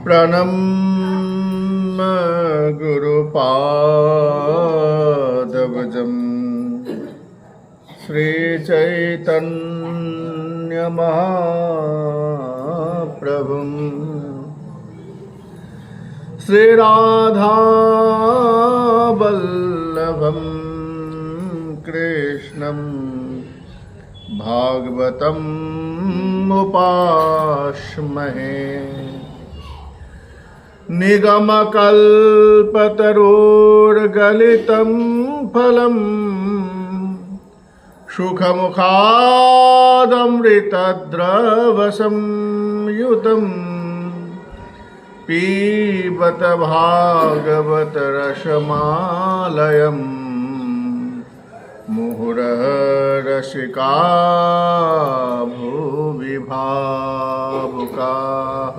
प्रणम्य गुरुपादवजम् श्रीचैतन्यमहाप्रभुम् श्रीराधावल्लभं कृष्णं भागवतम् उपास्महे। निगमकल्पतरोर्गलितं फलं सुखमुखादमृतद्रवसंयुतं पीबत भागवत रसमालयम् मुहुरः रसिका भुवि भावुकाः।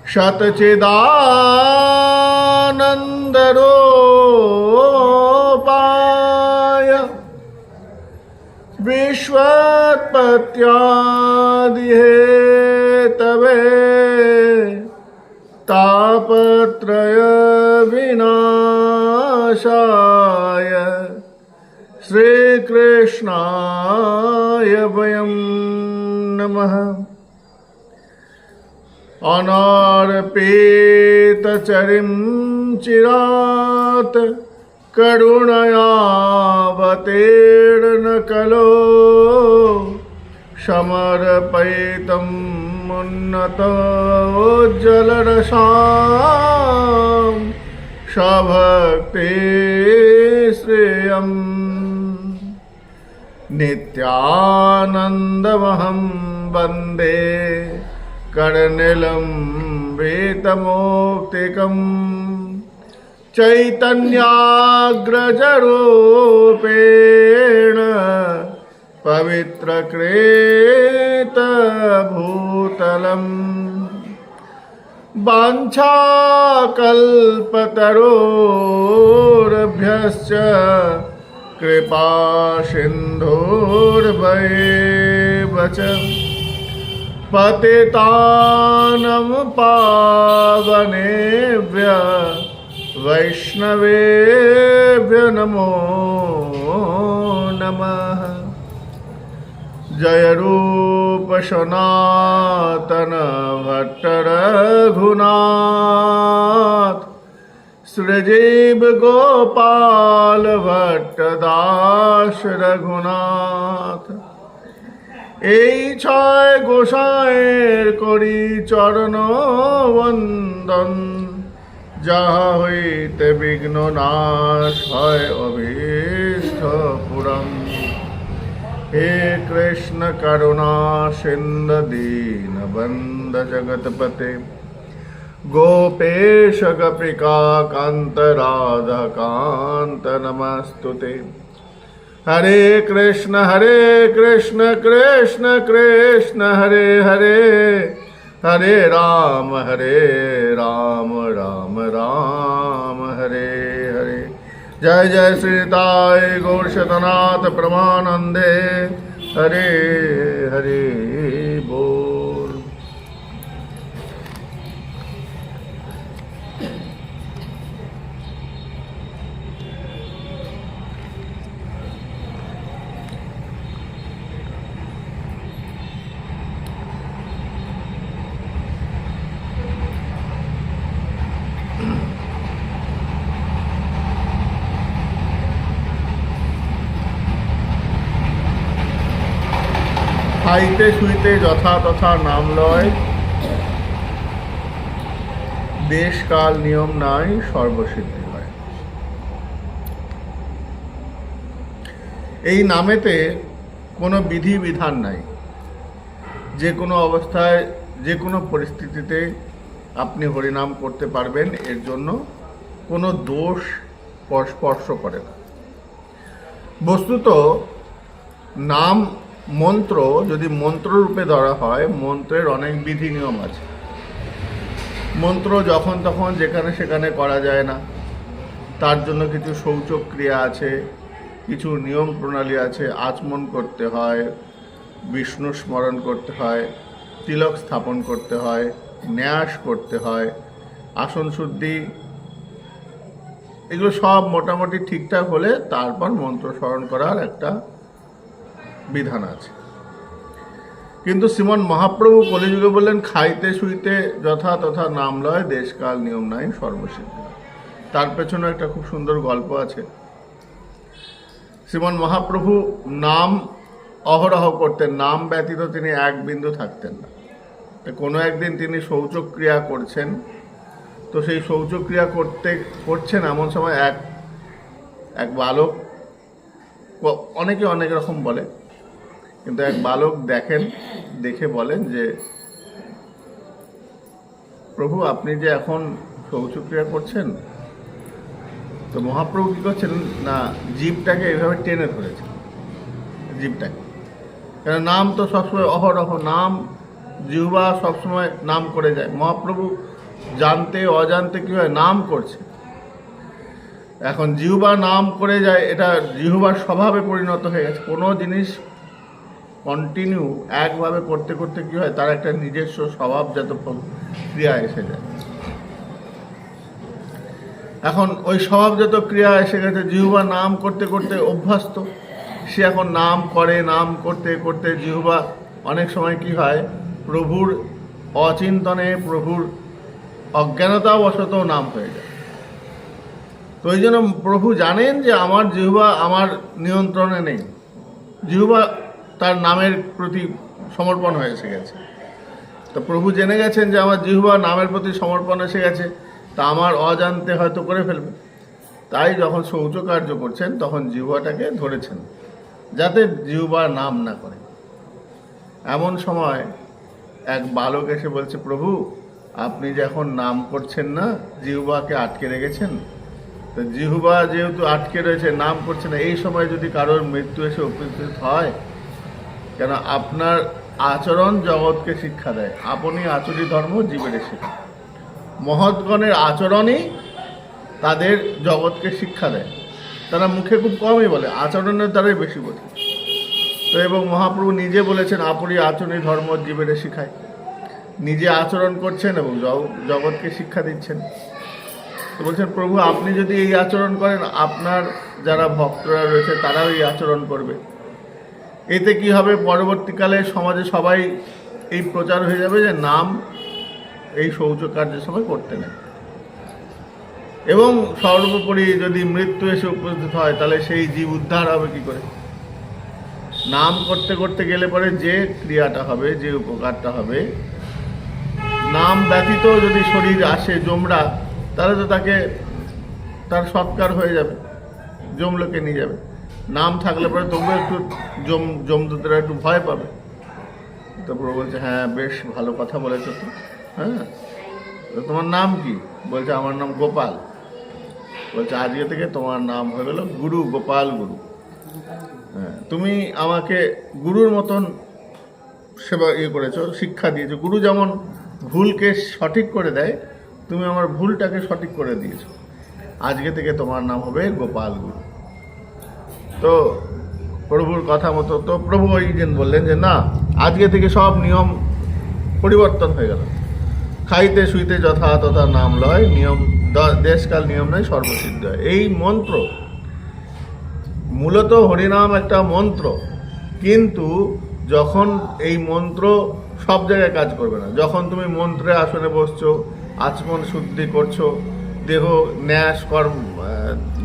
शतचिदानन्दरूपाय विश्वोत्पत्त्यादिहेतवे तापत्रय विनाशाय श्रीकृष्णाय वयं नमः। अनार्पितचरिं चिरात् करुणयावतीर्ण कलो समर्पयितुं उन्नतोज्ज्वलरसां सभक्ति श्रेयम् नित्यानन्दमहं वन्दे करनिलं वेतमौक्तिकम् चैतन्याग्रजरूपेण पवित्रकृतभूतलम् वाञ्छाकल्पतरोर्भ्यश्च कृपासिन्धुर्भैव च पतितानं पावनेभ्यः वैष्णवेभ्यो नमो नमः। जय रूप सनातन भट्ट रघुनाथ श्रीजीव गोपाल भट्ट दास रघुनाथ। এই ছয় গোসাঁয়ের করি চরণ বন্দন যাহা হইতে বিঘ্ন নাশ হয় অভীষ্ট পুরম। हे कृष्ण करुणा सिंधु दीनबंध जगतपते गोपेश गोपिका कांत राधा कांत नमस्तुते। हरे कृष्ण कृष्ण कृष्ण हरे हरे हरे राम राम राम हरे हरे। जय जय श्री ताई गौर सतनाथ प्रमानंदे हरे हरे बोल। খাইতে শুইতে যথা তথা নাম লয়, দেশ কাল নিয়ম নাই সর্বসিদ্ধি হয়। এই নামেতে কোনো বিধি বিধান নাই। যে কোনো অবস্থায় যে কোনো পরিস্থিতিতে আপনি হরিনাম করতে পারবেন, এর জন্য কোনো দোষ স্পর্শ করে না। বস্তুত নাম মন্ত্র যদি মন্ত্ররূপে ধরা হয়, মন্ত্রের অনেক বিধি নিয়ম আছে। মন্ত্র যখন তখন যেখানে সেখানে করা যায় না, তার জন্য কিছু শৌচক ক্রিয়া আছে, কিছু নিয়ম প্রণালী আছে। আচমন করতে হয়, বিষ্ণু স্মরণ করতে হয়, তিলক স্থাপন করতে হয়, ন্যাস করতে হয়, আসন শুদ্ধি, এগুলো সব মোটামুটি ঠিকঠাক হলে তারপর মন্ত্র স্মরণ করার একটা বিধান আছে। কিন্তু শ্রীমন মহাপ্রভু কলিযুগে বললেন, খাইতে শুইতে যথা তথা নাম লয়, দেশকাল নিয়ম নাই সর্বসিদ্ধি। তার পেছনে একটা খুব সুন্দর গল্প আছে। শ্রীমন মহাপ্রভু নাম অহরহ করতেন, নাম ব্যতীত তিনি এক বিন্দু থাকতেন না। কোনো একদিন তিনি শৌচক্রিয়া করছেন, তো সেই শৌচক্রিয়া করছেন এমন সময় এক বালক, অনেকে অনেক রকম বলে, কিন্তু এক বালক দেখে বলেন যে, প্রভু আপনি যে এখন শৌচক্রিয়া করছেন, তো মহাপ্রভু কী করছেন না, জীবটাকে এইভাবে টেনে ধরেছেন, জীবটাকে। কেন নাম তো সবসময় অহরহ, নাম জিহ্বা সবসময় নাম করে যায়। মহাপ্রভু জানতে অজান্তে কী হয়, নাম করছে। এখন জিহ্বা নাম করে যায়, এটা জিহ্বার স্বভাবে পরিণত হয়ে গেছে। কোনো জিনিস কন্টিনিউ একভাবে করতে করতে কী হয়, তার একটা নিজস্ব স্বভাবজাত ক্রিয়া এসে যায়। এখন ওই স্বভাবজাত ক্রিয়া এসে গেছে, জিহ্বা নাম করতে করতে অভ্যস্ত, সে এখন নাম করে, নাম করতে করতে জিহ্বা অনেক সময় কি হয়, প্রভুর অচিন্তনে, প্রভুর অজ্ঞানতাবশত নাম হয়ে যায়। তো ওই জন্য প্রভু জানেন যে আমার জিহ্বা আমার নিয়ন্ত্রণে নেই, জিহ্বা তার নামের প্রতি সমর্পণ হয়ে এসে গেছে। তো প্রভু জেনে গেছেন যে আমার জিহ্বা নামের প্রতি সমর্পণ এসে গেছে, তা আমার অজান্তে হয়তো করে ফেলবে। তাই যখন শৌচকার্য করছেন তখন জিহ্বাটাকে ধরেছেন, যাতে জিহ্বা নাম না করে। এমন সময় এক বালক এসে বলছে, প্রভু আপনি যে এখন নাম করছেন না, জিহ্বাকে আটকে রেখেছেন, তো জিহ্বা যেহেতু আটকে রয়েছে, নাম করছে না, এই সময় যদি কারোর মৃত্যু এসে উপস্থিত হয়, কেন আপনার আচরণ জগৎকে শিক্ষা দেয়, আপনি আচরি ধর্ম জীবের শিক্ষা। মহৎগণের আচরণই তাদের জগৎকে শিক্ষা দেয়। তারা মুখে খুব কমই বলে, আচরণের দ্বারাই বেশি বোঝে। তো এবং মহাপ্রভু নিজে বলেছেন, আপনি আচরণই ধর্ম জীবের শিখায়। নিজে আচরণ করছেন এবং জগৎকে শিক্ষা দিচ্ছেন। তো বলছেন, প্রভু আপনি যদি এই আচরণ করেন, আপনার যারা ভক্তরা রয়েছে তারাও এই আচরণ করবে। এতে কি হবে, পরবর্তীকালে সমাজে সবাই এই প্রচার হয়ে যাবে যে নাম এই শৌচকার্যের সময় করতে নেই। এবং সর্বোপরি যদি মৃত্যু এসে উপস্থিত হয়, তাহলে সেই জীব উদ্ধার হবে কি করে? নাম করতে করতে গেলে পরে যে ক্রিয়াটা হবে, যে উপকারটা হবে, নাম ব্যতীত যদি শরীর আসে জমরা, তাহলে তো তার সৎকার হয়ে যাবে, জমলোকে নিয়ে যাবে। নাম থাকলে পরে তবু একটু জমদূতরা একটু ভয় পাবে। তারপর বলছে, হ্যাঁ বেশ ভালো কথা বলেছো তো, হ্যাঁ তোমার নাম কি? বলছে, আমার নাম গোপাল। বলছে, আজকে থেকে তোমার নাম হয়ে গেল গুরু, গোপাল গুরু। হ্যাঁ, তুমি আমাকে গুরুর মতন সেবা করেছো, শিক্ষা দিয়েছো। গুরু যেমন ভুলকে সঠিক করে দেয়, তুমি আমার ভুলটাকে সঠিক করে দিয়েছো। আজকে থেকে তোমার নাম হবে গোপাল গুরু। তো প্রভুর কথা মতো তো প্রভু ওই দিন বললেন যে না, আজকে থেকে সব নিয়ম পরিবর্তন হয়ে গেল। খাইতে শুইতে যথা তথা নাম লয়, নিয়ম দেশকাল নিয়ম নয় সর্বসিদ্ধ হয়। এই মন্ত্র মূলত হরিনাম একটা মন্ত্র, কিন্তু যখন এই মন্ত্র সব জায়গায় কাজ করবে না। যখন তুমি মন্ত্রে আসনে বসছো, আচমন শুদ্ধি করছো, দেহ ন্যাস কর্ম,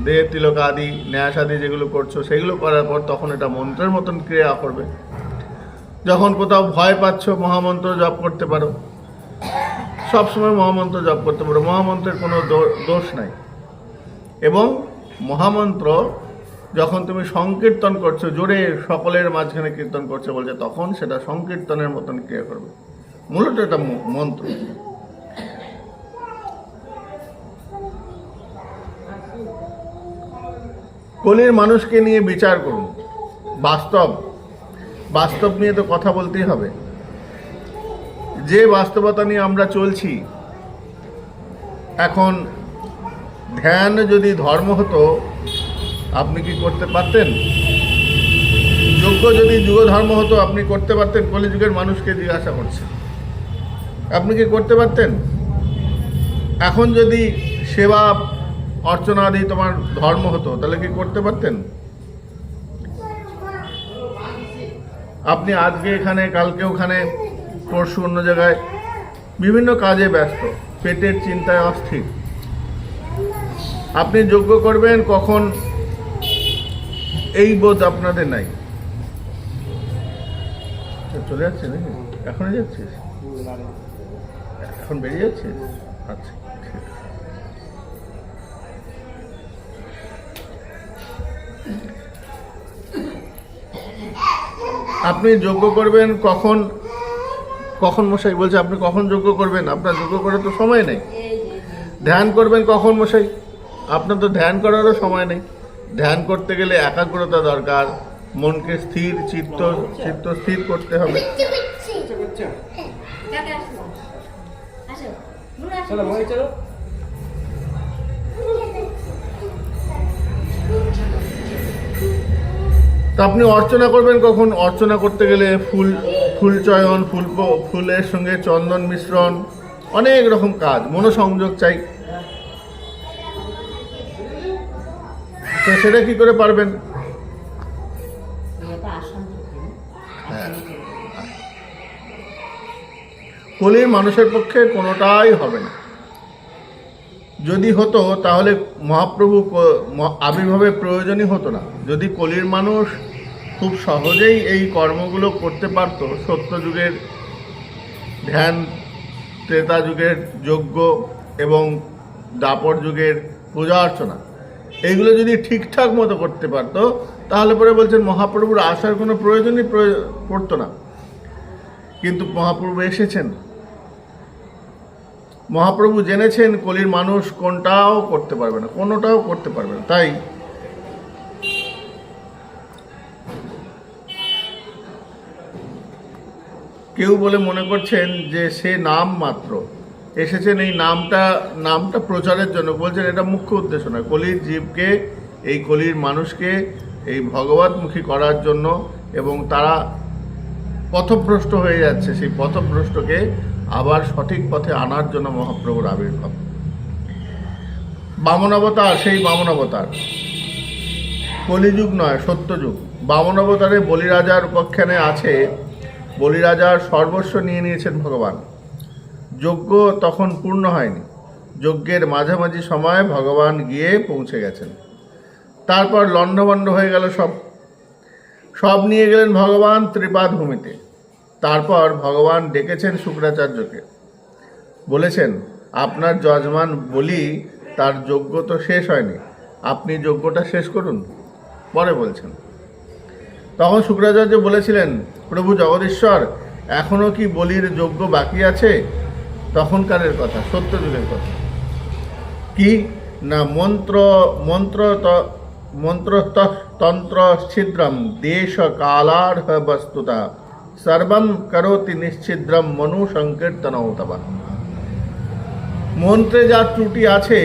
দেহ তিলক আদি ন্যাস আদি যেগুলো করছো, সেগুলো করার পর তখন এটা মন্ত্রের মতন ক্রিয়া করবে। যখন কোথাও ভয় পাচ্ছ, মহামন্ত্র জপ করতে পারো, সবসময় মহামন্ত্র জপ করতে পারো, মহামন্ত্রের কোনো দোষ নাই। এবং মহামন্ত্র যখন তুমি সংকীর্তন করছো, জোরে সকলের মাঝখানে কীর্তন করছো বলছে, তখন সেটা সংকীর্তনের মতন ক্রিয়া করবে। মূলত এটা মন্ত্র। কলির মানুষকে নিয়ে বিচার করুন। বাস্তব নিয়ে তো কথা বলতেই হবে। যে বাস্তবতা নিয়ে আমরা চলছি, এখন ধ্যান যদি ধর্ম হতো, আপনি কি করতে পারতেন? যজ্ঞ যদি যুগ ধর্ম হতো, আপনি করতে পারতেন? কলিযুগের মানুষকে জিজ্ঞাসা করছে। আপনি কি করতে পারতেন? এখন যদি সেবা অর্চনা আদি তোমার ধর্ম হতো তাহলে কি করতে পারতেন? আপনি আজকে এখানে, কালকে ওখানে, পরশু অন্য জায়গায়, বিভিন্ন কাজে ব্যস্ত, পেটের চিন্তায় অস্থির। আপনি যজ্ঞ করবেন কখন এই বোধ আপনাদের নাই। চলে যাচ্ছে নাকি? এখনই যাচ্ছিস? এখন বেরিয়ে যাচ্ছিস? আচ্ছা, ঠিক আছে। আপনি যজ্ঞ করবেন কখন? কখন মশাই বলছে আপনি কখন যজ্ঞ করবেন? আপনার যজ্ঞ করার তো সময় নেই। ধ্যান করবেন কখন মশাই? আপনার তো ধ্যান করারও সময় নেই। ধ্যান করতে গেলে একাগ্রতা দরকার, মনকে চিত্ত স্থির করতে হবে। তা আপনি অর্চনা করবেন কখন? অর্চনা করতে গেলে ফুল চয়ন, ফুলের সঙ্গে চন্দন মিশ্রণ, অনেক রকম কাজ, মনোসংযোগ চাই। তো সেটা কি করে পারবেন? কলির মানুষের পক্ষে কোনোটাই হবে না। যদি হতো তাহলে মহাপ্রভু আবির্ভাবের প্রয়োজনই হতো না। যদি কলির মানুষ খুব সহজেই এই কর্মগুলো করতে পারত, সত্যযুগের ধ্যান, ত্রেতা যুগের যজ্ঞ এবং দাপর যুগের পূজা অর্চনা, এইগুলো যদি ঠিকঠাক মতো করতে পারত, তাহলে পরে বলছেন মহাপ্রভুর আসার কোনো প্রয়োজনই পড়তো না। কিন্তু মহাপ্রভু এসেছেন, মহাপ্রভু জেনেছেন কলির মানুষ কোনটাও করতে পারবে না, কোনোটাও করতে পারবে না। তাই কেউ বলে মনে করছেন যে সে নাম মাত্র এসেছেন, এই নামটা প্রচারের জন্য। বলছেন এটা মুখ্য উদ্দেশ্য নয়। কলির জীবকে, এই কলির মানুষকে এই ভগবতমুখী করার জন্য, এবং তারা পথভ্রষ্ট হয়ে যাচ্ছে, সেই পথভ্রষ্টকে আবার সঠিক পথে আনার জন্য মহাপ্রভুর আবির্ভাব। বামন অবতার, সেই বামন অবতার কলিযুগ নয়, সত্যযুগ। বামন অবতারে বলিরাজার উপাখ্যানে আছে, বলিরাজার সর্বস্ব নিয়ে নিয়েছেন ভগবান। যজ্ঞ তখন পূর্ণ হয়নি, যজ্ঞের মাঝামাঝি সময়ে ভগবান গিয়ে পৌঁছে গেছেন। তারপর লণ্ডভণ্ড হয়ে গেল, সব নিয়ে গেলেন ভগবান ত্রিপাদ ভূমিতে। তারপর ভগবান ডেকেছেন শুক্রাচার্যকে, বলেছেন আপনার যজমান বলি তার যজ্ঞ তো শেষ হয়নি, আপনি যজ্ঞটা শেষ করুন, পরে বলছেন। তখন শুক্রাচার্য বলেছিলেন, প্রভু জগদীশ্বর, এখনও কি বলির যজ্ঞ বাকি আছে? তখনকারের কথা, সত্যযুগের কথা। কি না, মন্ত্রতন্ত্র ছিদ্রম দেশ কালার্হ বস্তুতা সর্বম করোতি নিশ্ছিদ্রম মনু সংকীর্তনৌতবা। মন্ত্রে যা ত্রুটি আছে,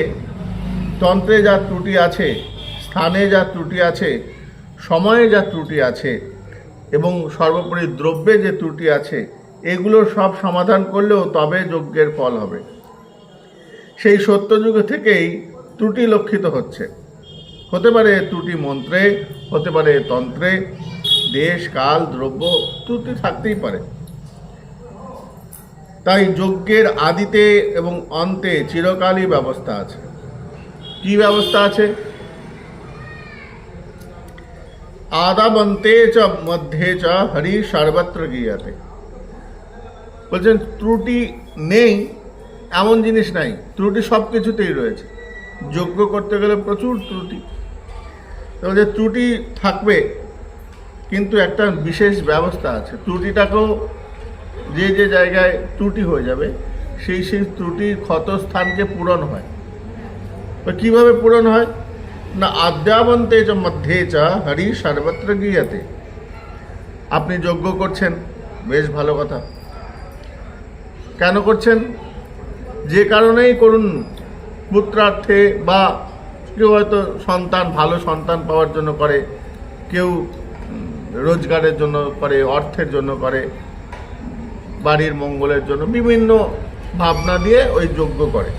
তন্ত্রে যা ত্রুটি আছে, স্থানে যা ত্রুটি আছে, সময়ে যা ত্রুটি আছে, এবং সর্বোপরি দ্রব্যে যে ত্রুটি আছে, এগুলোর সব সমাধান করলেও তবে যজ্ঞের ফল হবে। সেই সত্যযুগ থেকেই ত্রুটি লক্ষিত হচ্ছে। হতে পারে ত্রুটি মন্ত্রে, হতে পারে তন্ত্রে, দেশ কাল দ্রব্য, ত্রুটি থাকতেই পারে। তাই যজ্ঞের আদিতে এবং অন্তে চিরকালই ব্যবস্থা আছে। কি ব্যবস্থা আছে? আদাবন্তে চ মধ্যে চ হরি সর্বত্র গীয়তে। বলছেন ত্রুটি নেই এমন জিনিস নাই, ত্রুটি সব কিছুতেই রয়েছে। যজ্ঞ করতে গেলে প্রচুর ত্রুটি, তাহলে ত্রুটি থাকবে, কিন্তু একটা বিশেষ ব্যবস্থা আছে। ত্রুটিটাকেও যে জায়গায় ত্রুটি হয়ে যাবে, সেই ত্রুটির ক্ষতস্থানকে পূরণ হয়। কিভাবে পূরণ হয় না, আদ্যাবন্তে চ মধ্যে চ হরি সর্বত্র গীয়তে। আপনি যজ্ঞ করছেন, বেশ ভালো কথা। কেন করছেন? যে কারণেই করুন, পুত্রার্থে, বা কেউ হয়তো ভালো সন্তান পাওয়ার জন্য করে, কেউ রোজগারের জন্য করে, অর্থের জন্য করে, বাড়ির মঙ্গলের জন্য বিভিন্ন ভাবনা দিয়ে ওই যজ্ঞ করে।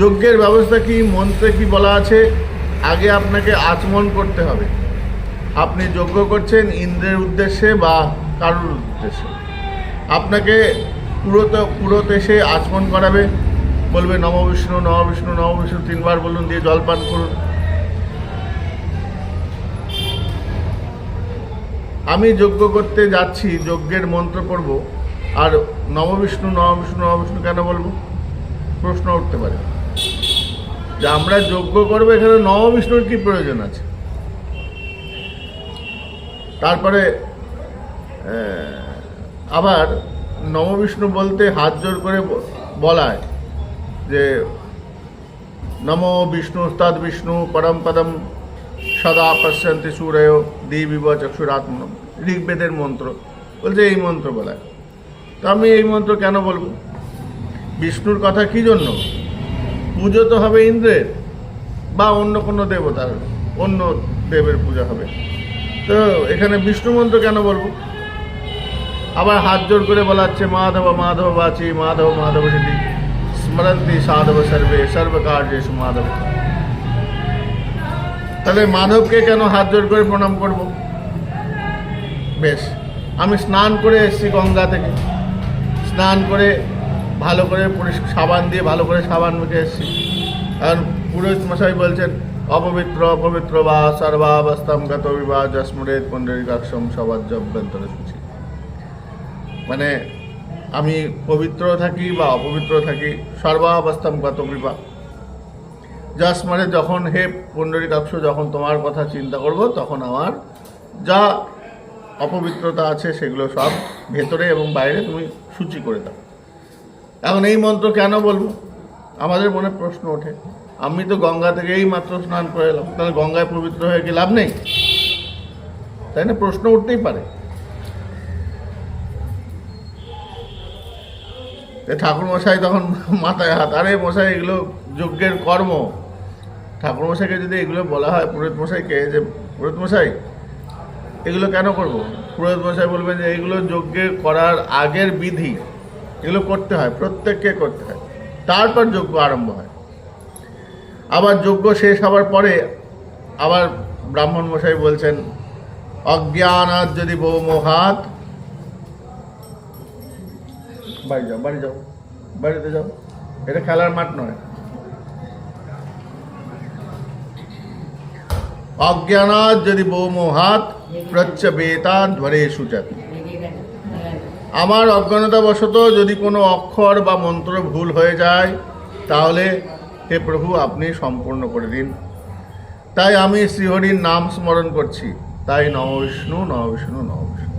যজ্ঞের ব্যবস্থা কি, মন্ত্রে কি বলা আছে, আগে আপনাকে আচমন করতে হবে। আপনি যজ্ঞ করছেন ইন্দ্রের উদ্দেশ্যে বা কারুর উদ্দেশ্যে, আপনাকে পুরোতে এসে আচমন করাবে, বলবে নম বিষ্ণু নম বিষ্ণু নম বিষ্ণু 3 বার বলুন, দিয়ে জলপান করুন। আমি যজ্ঞ করতে যাচ্ছি, যজ্ঞের মন্ত্র পড়ব, আর নম বিষ্ণু নম বিষ্ণু নম বিষ্ণু কেন বলবো? প্রশ্ন উঠতে পারে যে আমরা যজ্ঞ করবো, এখানে নম বিষ্ণুর কি প্রয়োজন আছে? তারপরে আবার নম বিষ্ণু বলতে হাত জোর করে বলায় যে নম বিষ্ণু তদ বিষ্ণু পরম পদম সদা পশ্যন্তি সূরয় দিবিব চক্ষুরাত্মন, ঋগ্বেদের মন্ত্র বলছে এই মন্ত্র বলায়। তো আমি এই মন্ত্র কেন বলবো? বিষ্ণুর কথা কি জন্য? পুজো তো হবে ইন্দ্রের বা অন্য কোনো দেবতার, অন্য দেবের পূজা হবে, তো এখানে বিষ্ণু মন্ত্র কেন বলবো? আবার হাত জোর করে বলাচ্ছে মাধব মাধব বাচি মাধব মাধব সিদ্ধি স্মরন্তি সাধব সর্বে সর্বকার্যেষু মাধব। তাহলে মাধবকে কেন হাত জোর করে প্রণাম করব? বেশ, আমি স্নান করে এসেছি গঙ্গা থেকে, স্নান করে ভালো করে সাবান দিয়ে ভালো করে সাবান মেখে এসেছি, আর পুরোহিত মশাই বলছেন অপবিত্র অপবিত্র বা সর্বাবস্থাম গত বিবাহ যস্মরেত পুণ্ডরীকাক্ষম সবাজ্যভ্যন্তর সূচি। মানে আমি পবিত্র থাকি বা অপবিত্র থাকি, সর্বাবস্থাম গত বিবাহ যস্মরে, যখন হে পুণ্ডরীকাক্ষ যখন তোমার কথা চিন্তা করব, তখন আমার যা অপবিত্রতা আছে সেগুলো সব ভেতরে এবং বাইরে তুমি সূচি করে দাও। এখন এই মন্ত্র কেন বলবো? আমাদের মনে প্রশ্ন ওঠে, আমি তো গঙ্গা থেকে এই মাত্র স্নান করে এলাম, তাহলে গঙ্গায় পবিত্র হয়ে কি লাভ নেই? তাই না? প্রশ্ন উঠতেই পারে। ঠাকুরমশাই তখন মাথায় হাত, আরে মশাই এগুলো যজ্ঞের কর্ম। ঠাকুরমশাইকে যদি এগুলো বলা হয় পুরোহিত মশাইকে, যে পুরোহিত মশাই এগুলো কেন করব? পুরোহিত মশাই বলবেন যে এইগুলো যজ্ঞের করার আগের বিধি, এগুলো করতে হয়, প্রত্যেককে করতে হয়, তারপর যজ্ঞ আরম্ভ হয়। আবার যজ্ঞ শেষ হওয়ার পরে আবার ব্রাহ্মণ মশাই বলছেন অজ্ঞানাৎ যদি বহু মোহাত, বাড়ি যাও বাড়ি যাও বাড়িতে যাও, এটা খেলার মাঠ নয়। অজ্ঞানাৎ যদি বহু মোহাত প্রচ্ছবেতা ধ্বরে সূচক। আমার অজ্ঞানতাবশত যদি কোনো অক্ষর বা মন্ত্র ভুল হয়ে যায়, তাহলে হে প্রভু আপনি সম্পূর্ণ করে দিন। তাই আমি শ্রীহরির নাম স্মরণ করছি, তাই নম বিষ্ণু নম বিষ্ণু নম বিষ্ণু।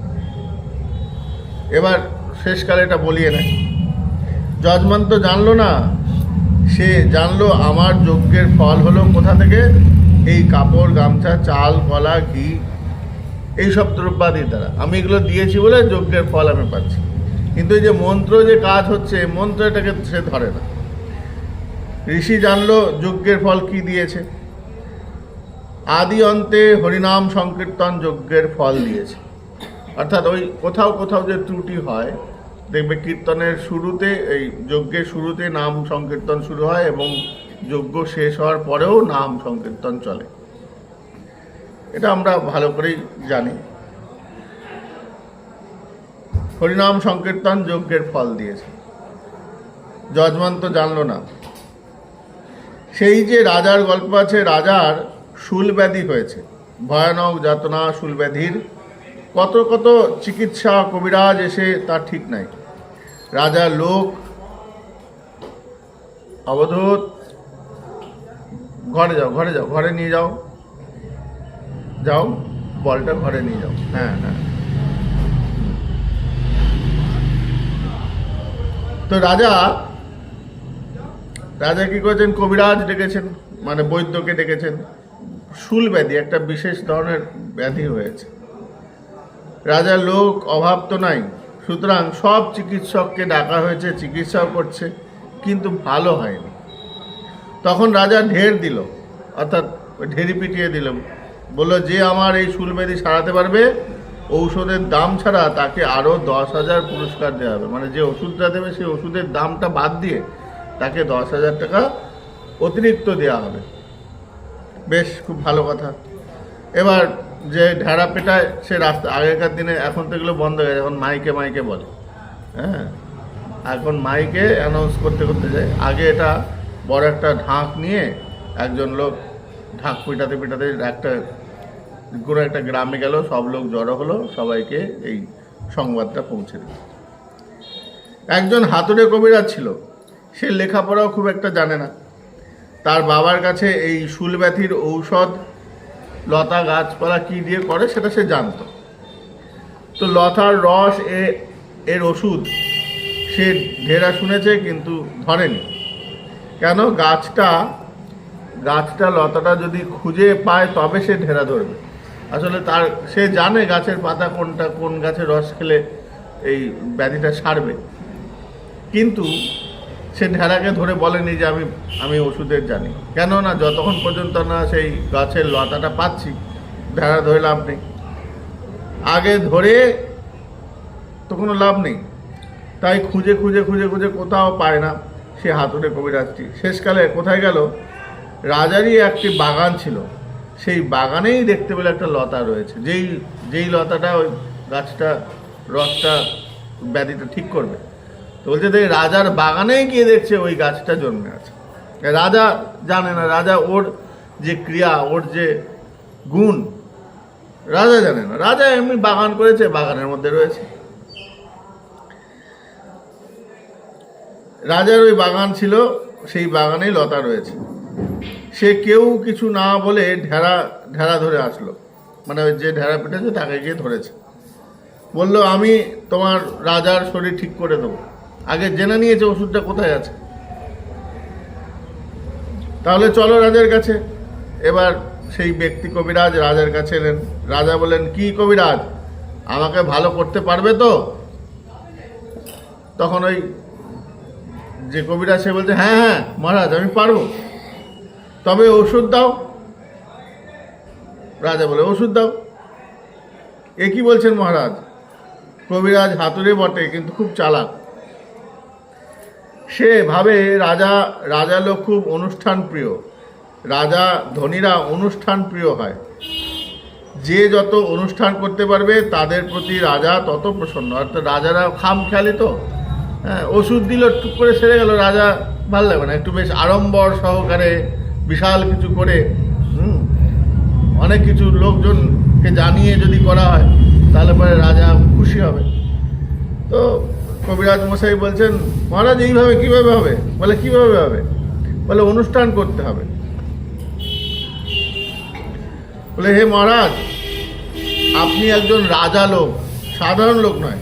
এবার শেষকালে এটা বলিয়ে নেয়, যজমান তো জানলো না, সে জানলো আমার যজ্ঞের ফল হলো কোথা থেকে? এই কাপড় গামছা চাল কলা ঘি এইসব দ্রব্যাদির দ্বারা আমি এগুলো দিয়েছি বলে যজ্ঞের ফল আমি পাচ্ছি। কিন্তু এই যে মন্ত্র যে কাজ হচ্ছে, মন্ত্র এটাকে সে ধরে না। ঋষি জানলো যজ্ঞের ফল কি দিয়েছে, আদি অন্তে হরিনাম সংকীর্তন যজ্ঞের ফল দিয়েছে। অর্থাৎ ওই কোথাও কোথাও যে ত্রুটি হয়, দেখবে কীর্তনের শুরুতে, এই যজ্ঞের শুরুতে নাম সংকীর্তন শুরু হয় এবং যজ্ঞ শেষ হওয়ার পরেও নাম সংকীর্তন চলে, এটা আমরা ভালো করেই জানি। হরিনাম সংকীর্তন যজ্ঞের ফল দিয়েছে, যজমান তো জানলো না। সেই যে রাজার গল্প আছে, রাজার শূলব্যাধি হয়েছে, ভয়ানক যাতনা শূলব্যাধির, কত কত চিকিৎসা কবিরাজ এসে তার ঠিক নাই। রাজার লোক অবধূত, ঘরে যাও ঘরে যাও, ঘরে নিয়ে যাও, যাও বলটা ঘরে নিয়ে যাও। হ্যাঁ হ্যাঁ। তো রাজা কি করেছেন? কবিরাজ ডেকেছেন, মানে বৈদ্যকে ডেকেছেন। শূল ব্যাধি একটা বিশেষ ধরনের ব্যাধি হয়েছে, রাজার লোক অভাব তো নাই, সুতরাং সব চিকিৎসককে ডাকা হয়েছে, চিকিৎসাও করছে, কিন্তু ভালো হয়নি। তখন রাজা ঢের দিল, অর্থাৎ ঢেরি পিটিয়ে দিল, বললো যে আমার এই শূল ব্যাধি সারাতে পারবে ঔষধের দাম ছাড়া তাকে আরও 10,000 পুরস্কার দেওয়া হবে। মানে যে ওষুধটা দেবে সেই ওষুধের দামটা বাদ দিয়ে তাকে 10,000 টাকা অতিরিক্ত দেওয়া হবে। বেশ, খুব ভালো কথা। এবার যে ঢেড়া পেটায় সে রাস্তা, আগেকার দিনে, এখন তো এগুলো বন্ধ হয়ে গেছে, এখন মাইকে মাইকে বলে। হ্যাঁ, এখন মাইকে অ্যানাউন্স করতে করতে যায়। আগে এটা বড় একটা ঢাক নিয়ে একজন লোক ঢাক পিটাতে পিটাতে কোনো একটা গ্রামে গেল, সব লোক জড়ো হলো, সবাইকে এই সংবাদটা পৌঁছে দিল। একজন হাতুড়ে কবিরাজ ছিল, সে লেখাপড়াও খুব একটা জানে না। তার বাবার কাছে এই শুলব্যাধির ঔষধ, লতা গাছপালা কী দিয়ে করে সেটা সে জানত। তো লতার রস এর ওষুধ সে ঢেরা শুনেছে, কিন্তু ধরেনি। কেন? গাছটা লতাটা যদি খুঁজে পায় তবে সে ঢেরা ধরবে। আসলে সে জানে গাছের পাতা কোনটা, কোন গাছের রস খেলে এই ব্যাধিটা সারবে, কিন্তু সে ঢেরাকে ধরে বলেনি যে আমি ওষুধের জানি। কেননা যতক্ষণ পর্যন্ত না সেই গাছের লতাটা পাচ্ছি, ঢেরা ধরে লাভ নেই। আগে ধরে তো কোনো লাভ নেই। তাই খুঁজে খুঁজে খুঁজে খুঁজে কোথাও পায় না সে হাতুড়ে কবিরাজটি। শেষকালে কোথায় গেল? রাজারই একটি বাগান ছিল, সেই বাগানেই দেখতে পেলে একটা লতা রয়েছে, যেই লতাটা ওই গাছটা রসটা ব্যাধিটা ঠিক করবে। তো বলছে যে রাজার বাগানেই গিয়ে দেখছে ওই গাছটা জন্মে আছে। রাজা জানে না, রাজা ওর যে ক্রিয়া, ওর যে গুণ রাজা জানে না। রাজা এমনি বাগান করেছে, বাগানের মধ্যে রয়েছে। রাজার ওই বাগান ছিল, সেই বাগানেই লতা রয়েছে। সে কেউ কিছু না বলে ঢেরা ধরে আসলো, মানে ওই যে ঢেরা পেটেছে তাকে গিয়ে ধরেছে। বলল, আমি তোমার রাজার শরীর ঠিক করে দেবো। আগে জেনে নিয়েছে ওষুধটা কোথায় আছে। তাহলে চলো রাজার কাছে। এবার সেই ব্যক্তি কবিরাজ রাজার কাছে এলেন। রাজা বলেন, কি কবিরাজ, আমাকে ভালো করতে পারবে তো? তখন ওই যে কবিরাজ সে বলছে, হ্যাঁ হ্যাঁ মহারাজ, আমি পারবো, তবে ওষুধ দাও। রাজা বলে, ওষুধ দাও। এ কি বলছেন মহারাজ? কবিরাজ হাতুড়ে বটে, কিন্তু খুব চালাক। সে ভাবে রাজা লোক খুব অনুষ্ঠান প্রিয়। রাজা ধনীরা অনুষ্ঠান প্রিয় হয়। যে যত অনুষ্ঠান করতে পারবে তাদের প্রতি রাজা তত প্রসন্ন। অর্থাৎ রাজারা খামখেয়ালি তো। হ্যাঁ, ওষুধ দিল, টুক করে সেরে গেল, রাজা ভালো লাগবে না। একটু বেশ আড়ম্বর সহকারে বিশাল কিছু করে অনেক কিছু লোকজনকে জানিয়ে যদি করা হয়, তাহলে পরে রাজা খুশি হবে। তো কবিরাজ মশাই বলছেন, মহারাজ এইভাবে কিভাবে হবে? বলে, কিভাবে হবে? বলে, অনুষ্ঠান করতে হবে। বলে, হে মহারাজ, আপনি একজন রাজা লোক, সাধারণ লোক নয়।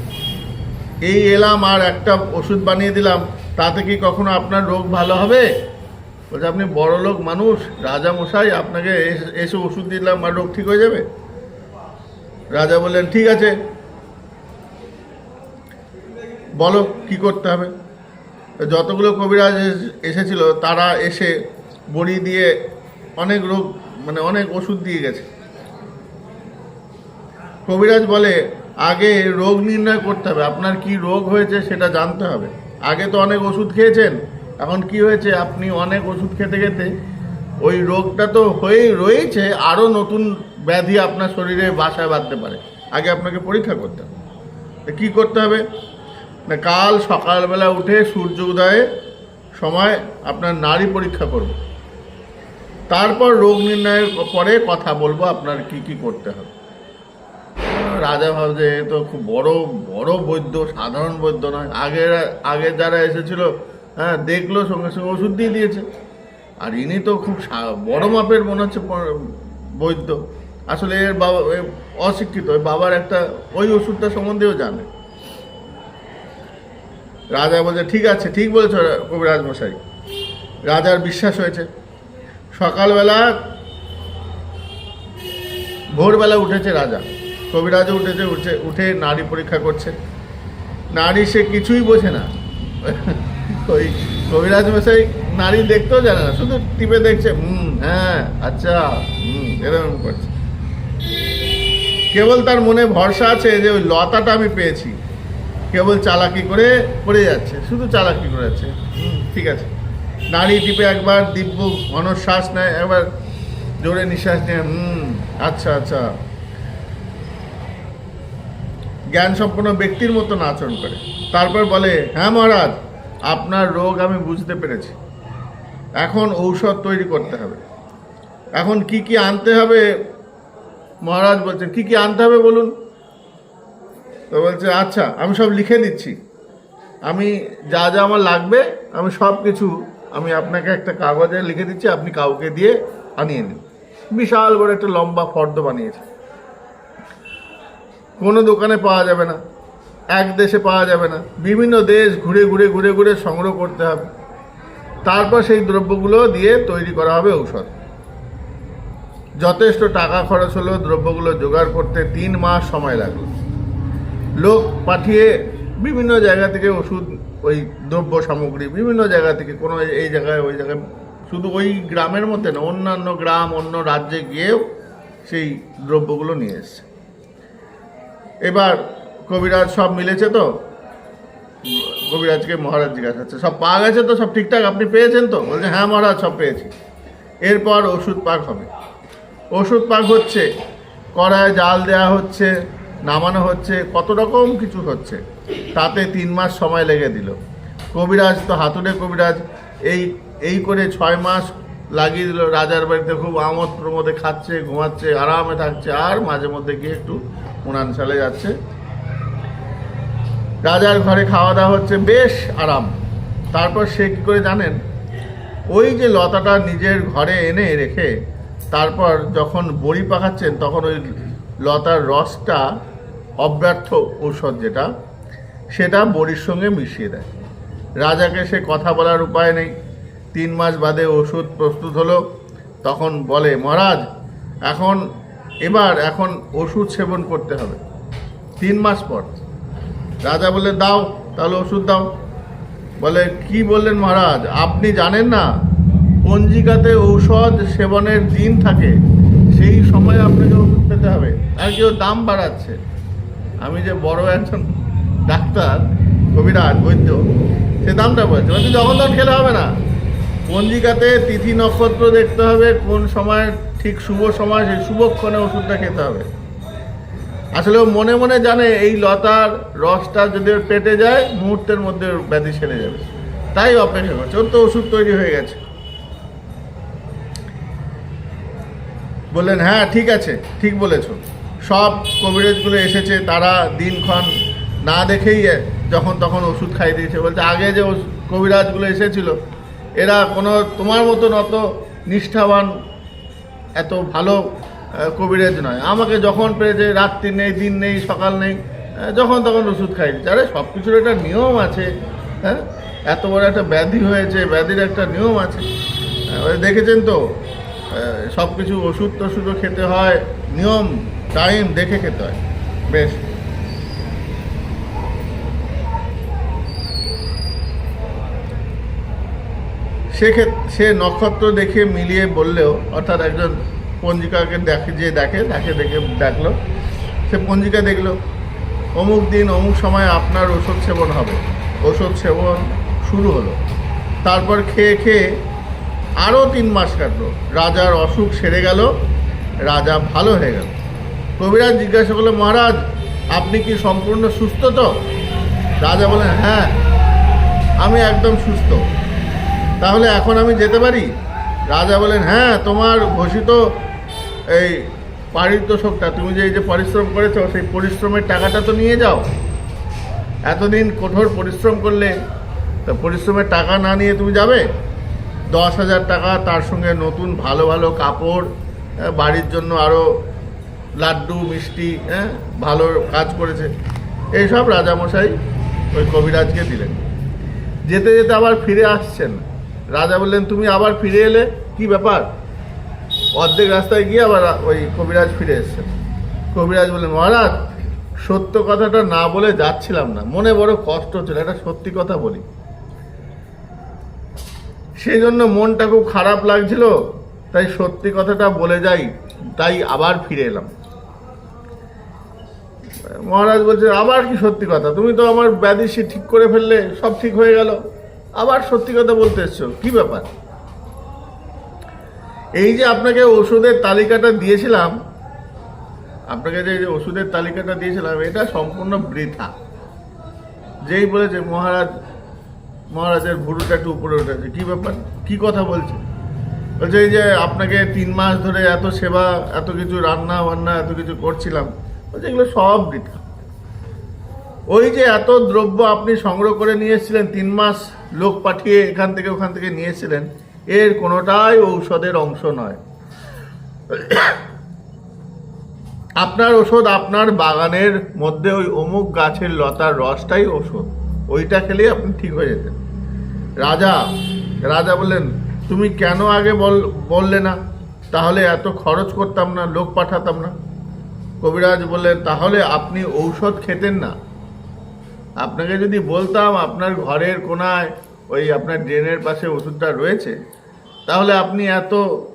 এই এলাম আর একটা ওষুধ বানিয়ে দিলাম, তাতে কি কখনো আপনার রোগ ভালো হবে? বলছে, আপনি বড় লোক মানুষ, রাজা মশাই, আপনাকে এসে ওষুধ দিলাম আর রোগ ঠিক হয়ে যাবে? রাজা বললেন, ঠিক আছে, বলো কি করতে হবে। যতগুলো কবিরাজ এসেছিল তারা এসে বড়ি দিয়ে অনেক রোগ, মানে অনেক ওষুধ দিয়ে গেছে। কবিরাজ বলে, আগে রোগ নির্ণয় করতে হবে, আপনার কি রোগ হয়েছে সেটা জানতে হবে। আগে তো অনেক ওষুধ খেয়েছেন, এখন কি হয়েছে? আপনি অনেক ওষুধ খেতে খেতে ওই রোগটা তো হয়েই রয়েছে, আরও নতুন ব্যাধি আপনার শরীরে বাসায় বাঁধতে পারে। আগে আপনাকে পরীক্ষা করতে হবে। কী করতে হবে না, কাল সকালবেলা উঠে সূর্য উদয়ের সময় আপনার নাড়ি পরীক্ষা করব, তারপর রোগ নির্ণয়ের পরে কথা বলবো আপনার কি কি করতে হবে। রাজা ভাবছে, এ তো খুব বড় বড় বৈদ্য, সাধারণ বৈদ্য নয়। আগে যারা এসেছিল, হ্যাঁ, দেখলো, সঙ্গে সঙ্গে ওষুধ দিয়ে দিয়েছে। আর ইনি তো খুব বড় মাপের মনে হচ্ছে বৈদ্য। আসলে এর বাবা অশিক্ষিত, ওই বাবার একটা ওই ওষুধটা সম্বন্ধেও জানে। রাজা বলছে, ঠিক আছে, ঠিক বলেছ কবিরাজ মশাই। রাজার বিশ্বাস হয়েছে। সকালবেলা ভোরবেলা উঠেছে রাজা, কবিরাজও উঠে নাড়ি পরীক্ষা করছে। নাড়ি সে কিছুই বোঝে না। ওই কবিরাজ মশাই নাড়ি দেখতেও জানে না, শুধু টিপে দেখছে, হ্যাঁ আচ্ছা, এরকম করছে। কেবল তার মনে ভরসা আছে যে ওই লতাটা আমি পেয়েছি, কেবল চালাকি করে পড়ে যাচ্ছে, শুধু চালাকি করে যাচ্ছে। ঠিক আছে, নাড়ি টিপে একবার দিব্য ঘনশ্বাস নেয়, একবার জোরে নিঃশ্বাস নেয়, আচ্ছা আচ্ছা, জ্ঞান সম্পন্ন ব্যক্তির মতন আচরণ করে। তারপর বলে, হ্যাঁ মহারাজ, আপনার রোগ আমি বুঝতে পেরেছি, এখন ঔষধ তৈরি করতে হবে। এখন কি কি আনতে হবে? মহারাজ বলছেন, কি কি আনতে হবে বলুন। তো বলছে, আচ্ছা আমি সব লিখে দিচ্ছি, আমি যা যা আমার লাগবে আমি সব কিছু আমি আপনাকে একটা কাগজে লিখে দিচ্ছি, আপনি কাউকে দিয়ে আনিয়ে নিন। বিশাল বড় একটা লম্বা ফর্দ বানিয়েছে, কোনো দোকানে পাওয়া যাবে না, এক দেশে পাওয়া যাবে না, বিভিন্ন দেশ ঘুরে ঘুরে ঘুরে ঘুরে সংগ্রহ করতে হবে। তারপর সেই দ্রব্যগুলো দিয়ে তৈরি করা হবে ঔষধ। যথেষ্ট টাকা খরচ হলো দ্রব্যগুলো জোগাড় করতে, 3 মাস সময় লাগলো। লোক পাঠিয়ে বিভিন্ন জায়গা থেকে ওষুধ, ওই দ্রব্য সামগ্রী বিভিন্ন জায়গা থেকে, কোনো এই জায়গায় ওই জায়গায়, শুধু ওই গ্রামের মধ্যে না, অন্যান্য গ্রাম অন্য রাজ্যে গিয়েও সেই দ্রব্যগুলো নিয়ে এসছে। এবার কবিরাজ সব মিলেছে তো? কবিরাজকে মহারাজ জিজ্ঞাসা করছে, সব পাওয়া গেছে তো, সব ঠিকঠাক আপনি পেয়েছেন তো? বলছে, হ্যাঁ মহারাজ, সব পেয়েছি। এরপর ওষুধ পাক হবে। ওষুধ পাক হচ্ছে, কড়ায় জাল দেওয়া হচ্ছে, নামানো হচ্ছে, কত রকম কিছু হচ্ছে, তাতে 3 মাস সময় লেগে দিল। কবিরাজ তো হাতুড়ে কবিরাজ, এই করে 6 মাস লাগিয়ে দিল। রাজার বাড়িতে খুব আমোদ প্রমোদে খাচ্ছে, ঘুমাচ্ছে, আরামে থাকছে, আর মাঝে মধ্যে গিয়ে একটু উনানশালে যাচ্ছে। রাজার ঘরে খাওয়া দাওয়া হচ্ছে, বেশ আরাম। তারপর সে কী করে জানেন? ওই যে লতাটা নিজের ঘরে এনে রেখে তারপর যখন বড়ি পাকাচ্ছেন, তখন ওই লতার রসটা, অব্যর্থ ঔষধ যেটা, সেটা বড়ির সঙ্গে মিশিয়ে দেয়। রাজাকে সে কথা বলার উপায় নেই। 3 মাস বাদে ওষুধ প্রস্তুত হলো। তখন বলে, মহারাজ, এখন ওষুধ সেবন করতে হবে 3 মাস পর। রাজা বলে, দাও তাহলে ওষুধ দাও। বলে, কি বললেন মহারাজ, আপনি জানেন না পঞ্জিকাতে ঔষধ সেবনের দিন থাকে, সেই সময় আপনাকে ওষুধ পেতে হবে। আর কেউ দাম বাড়াচ্ছে। আমি যে বড় একজন ডাক্তার, কবিরাজ, বৈদ্য, সে দামটা বলছে, বলছে যখন তখন খেলে হবে না, পঞ্জিকাতে তিথি নক্ষত্র দেখতে হবে, কোন সময় ঠিক শুভ সময়, সেই শুভক্ষণে ওষুধটা খেতে হবে। আসলে ও মনে মনে জানে এই লতার রসটা যদি ওর পেটে যায়, মুহূর্তের মধ্যে ওর ব্যাধি সেরে যাবে, তাই অপেক্ষা করছে। ওর তো ওষুধ তৈরি হয়ে গেছে। বললেন, হ্যাঁ ঠিক আছে, ঠিক বলেছ। সব কবিরাজগুলো এসেছে, তারা দিনক্ষণ না দেখেই যখন তখন ওষুধ খাই দিয়েছে। বলছে, আগে যে কবিরাজগুলো এসেছিল, এরা কোনো তোমার মতন অত নিষ্ঠাবান, এত ভালো কবিরাজ নয়। আমাকে যখন পেয়েছে, রাত্রি নেই, দিন নেই, সকাল নেই, যখন তখন ওষুধ খাই দিচ্ছে। আরে সব কিছুর একটা নিয়ম আছে, হ্যাঁ, এত বড় একটা ব্যাধি হয়েছে, ব্যাধির একটা নিয়ম আছে। দেখেছেন তো, সব কিছু ওষুধ টষুধও খেতে হয়, নিয়ম টাইম দেখে খেতে হয়। বেশ, সে নক্ষত্র দেখে মিলিয়ে বললেও, অর্থাৎ একজন পঞ্জিকাকে দেখে ডাকলো, সে পঞ্জিকা দেখলো, অমুক দিন অমুক সময় আপনার ওষুধ সেবন হবে। ওষুধ সেবন শুরু হলো। তারপর খেয়ে আরও 3 মাস কাটলো। রাজার অসুখ সেরে গেল, রাজা ভালো হয়ে গেল। কবিরাজ জিজ্ঞাসা করলো, মহারাজ, আপনি কি সম্পূর্ণ সুস্থ তো? রাজা বলেন, হ্যাঁ আমি একদম সুস্থ। তাহলে এখন আমি যেতে পারি? রাজা বলেন, হ্যাঁ, তোমার ঘোষিত এই পারিতোষকটা, তুমি যে এই যে পরিশ্রম করেছো, সেই পরিশ্রমের টাকাটা তো নিয়ে যাও। এতদিন কঠোর পরিশ্রম করলে, তা পরিশ্রমের টাকা না নিয়ে তুমি যাবে? 10,000 টাকা, তার সঙ্গে নতুন ভালো ভালো কাপড়, বাড়ির জন্য আরও লাড্ডু মিষ্টি, ভালো কাজ করেছে, এইসব রাজামশাই ওই কবিরাজকে দিলেন। যেতে যেতে আবার ফিরে আসছেন। রাজা বললেন, তুমি আবার ফিরে এলে, কি ব্যাপার? অর্ধেক রাস্তায় গিয়ে আবার ওই কবিরাজ ফিরে এসছেন। কবিরাজ বললেন, মহারাজ, সত্য কথাটা না বলে যাচ্ছিলাম না, মনে বড় কষ্ট হচ্ছিল, একটা সত্যি কথা বলি, সেই জন্য মনটা খুব খারাপ লাগছিল, তাই সত্যি কথাটা বলে যাই, তাই আবার ফিরে এলাম। মহারাজ বলছে, আবার কি সত্যি কথা? তুমি তো আমার ব্যাধি সে ঠিক করে ফেললে, সব ঠিক হয়ে গেল, আবার সত্যি কথা বলতে এসছো, কি ব্যাপার? এই যে আপনাকে ওষুধের তালিকাটা দিয়েছিলাম, আপনাকে যে ওষুধের তালিকাটা দিয়েছিলাম, এটা সম্পূর্ণ বৃথা। যেই বলেছে মহারাজের ভুরুটা একটু উপরে উঠেছে, কি ব্যাপার, কি কথা বলছে? বলছে এই যে আপনাকে 3 মাস ধরে এত সেবা, এত কিছু রান্না বান্না, এত কিছু করছিলাম, বলছে এগুলো সব বৃথা। ওই যে এত দ্রব্য আপনি সংগ্রহ করে নিয়ে এসেছিলেন, 3 মাস লোক পাঠিয়ে এখান থেকে ওখান থেকে নিয়ে এসেছিলেন, এর কোনোটাই ঔষধের অংশ নয়। আপনার ওষুধ আপনার বাগানের মধ্যে ওই অমুক গাছের লতার রসটাই ওষুধ, ওইটা খেলেই আপনি ঠিক হয়ে যেতেন। রাজা বললেন, তুমি কেন আগে বললে না? তাহলে এত খরচ করতাম না, লোক পাঠাতাম না। কবিরাজ বললেন, তাহলে আপনি ঔষধ খেতেন না। আপনাকে যদি বলতাম আপনার ঘরের কোনায় ওই আপনার ড্রেনের পাশে ওষুধটা রয়েছে, তাহলে আপনি এত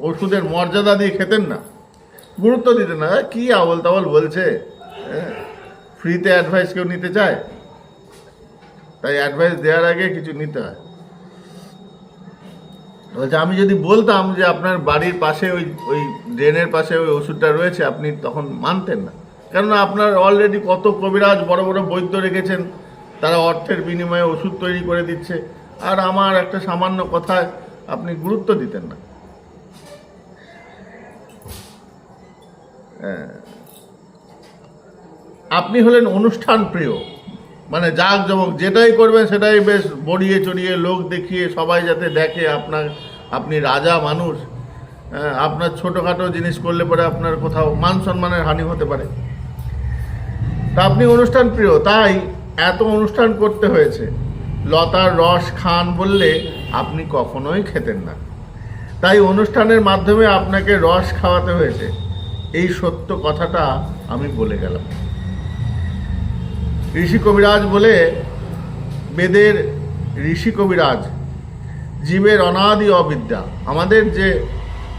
ওষুধের মর্যাদা দিয়ে খেতেন না, গুরুত্ব দিতেন না। কি আবল তাবল বলছে, ফ্রিতে অ্যাডভাইস কেউ নিতে চায়? তাই অ্যাডভাইস দেওয়ার আগে কিছু নিতে হয়। বলছে আমি যদি বলতাম যে আপনার বাড়ির পাশে ওই ড্রেনের পাশে ওই ওষুধটা রয়েছে, আপনি তখন মানতেন না, কেননা আপনার অলরেডি কত কবিরাজ বড় বড় বৈদ্য রেখেছেন, তারা অর্থের বিনিময়ে ওষুধ তৈরি করে দিচ্ছে, আর আমার একটা সামান্য কথায় আপনি গুরুত্ব দিতেন না। আপনি হলেন অনুষ্ঠান প্রিয়, মানে জাক জমক, যেটাই করবেন সেটাই বেশ বড়িয়ে চড়িয়ে লোক দেখিয়ে, সবাই যাতে দেখে আপনি রাজা মানুষ। আপনার ছোটোখাটো জিনিস করলে পরে আপনার কোথাও মান সম্মানের হানি হতে পারে। তা আপনি অনুষ্ঠান প্রিয়, তাই এত অনুষ্ঠান করতে হয়েছে। লতার রস খান বললে আপনি কখনোই খেতেন না, তাই অনুষ্ঠানের মাধ্যমে আপনাকে রস খাওয়াতে হয়েছে। এই সত্য কথাটা আমি বলে গেলাম। ঋষি কবিরাজ বলে, বেদের ঋষি কবিরাজ জীবের অনাদি অবিদ্যা। আমাদের যে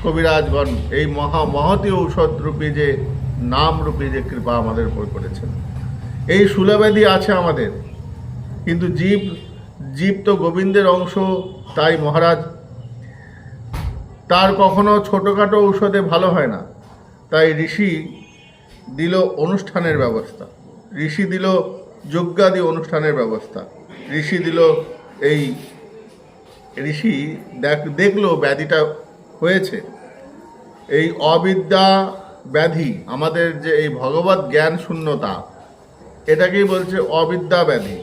কবিরাজগণ এই মহতী ঔষধ রূপী যে নাম রূপী যে কৃপা আমাদের উপর করেছেন, এই শূলবেদী আছে আমাদের, কিন্তু জীব তো গোবিন্দের অংশ। তাই মহারাজ তার কখনো ছোটোখাটো ঔষধে ভালো হয় না। তাই ঋষি দিল অনুষ্ঠানের ব্যবস্থা, ঋষি দিল যজ্ঞাদি অনুষ্ঠানের ব্যবস্থা, ঋষি দেখলো ব্যাধিটা হয়েছে, এই অবিদ্যা ব্যাধি, আমাদের যে এই ভগবত জ্ঞান শূন্যতা, এটাকেই বলছে অবিদ্যা ব্যাধি।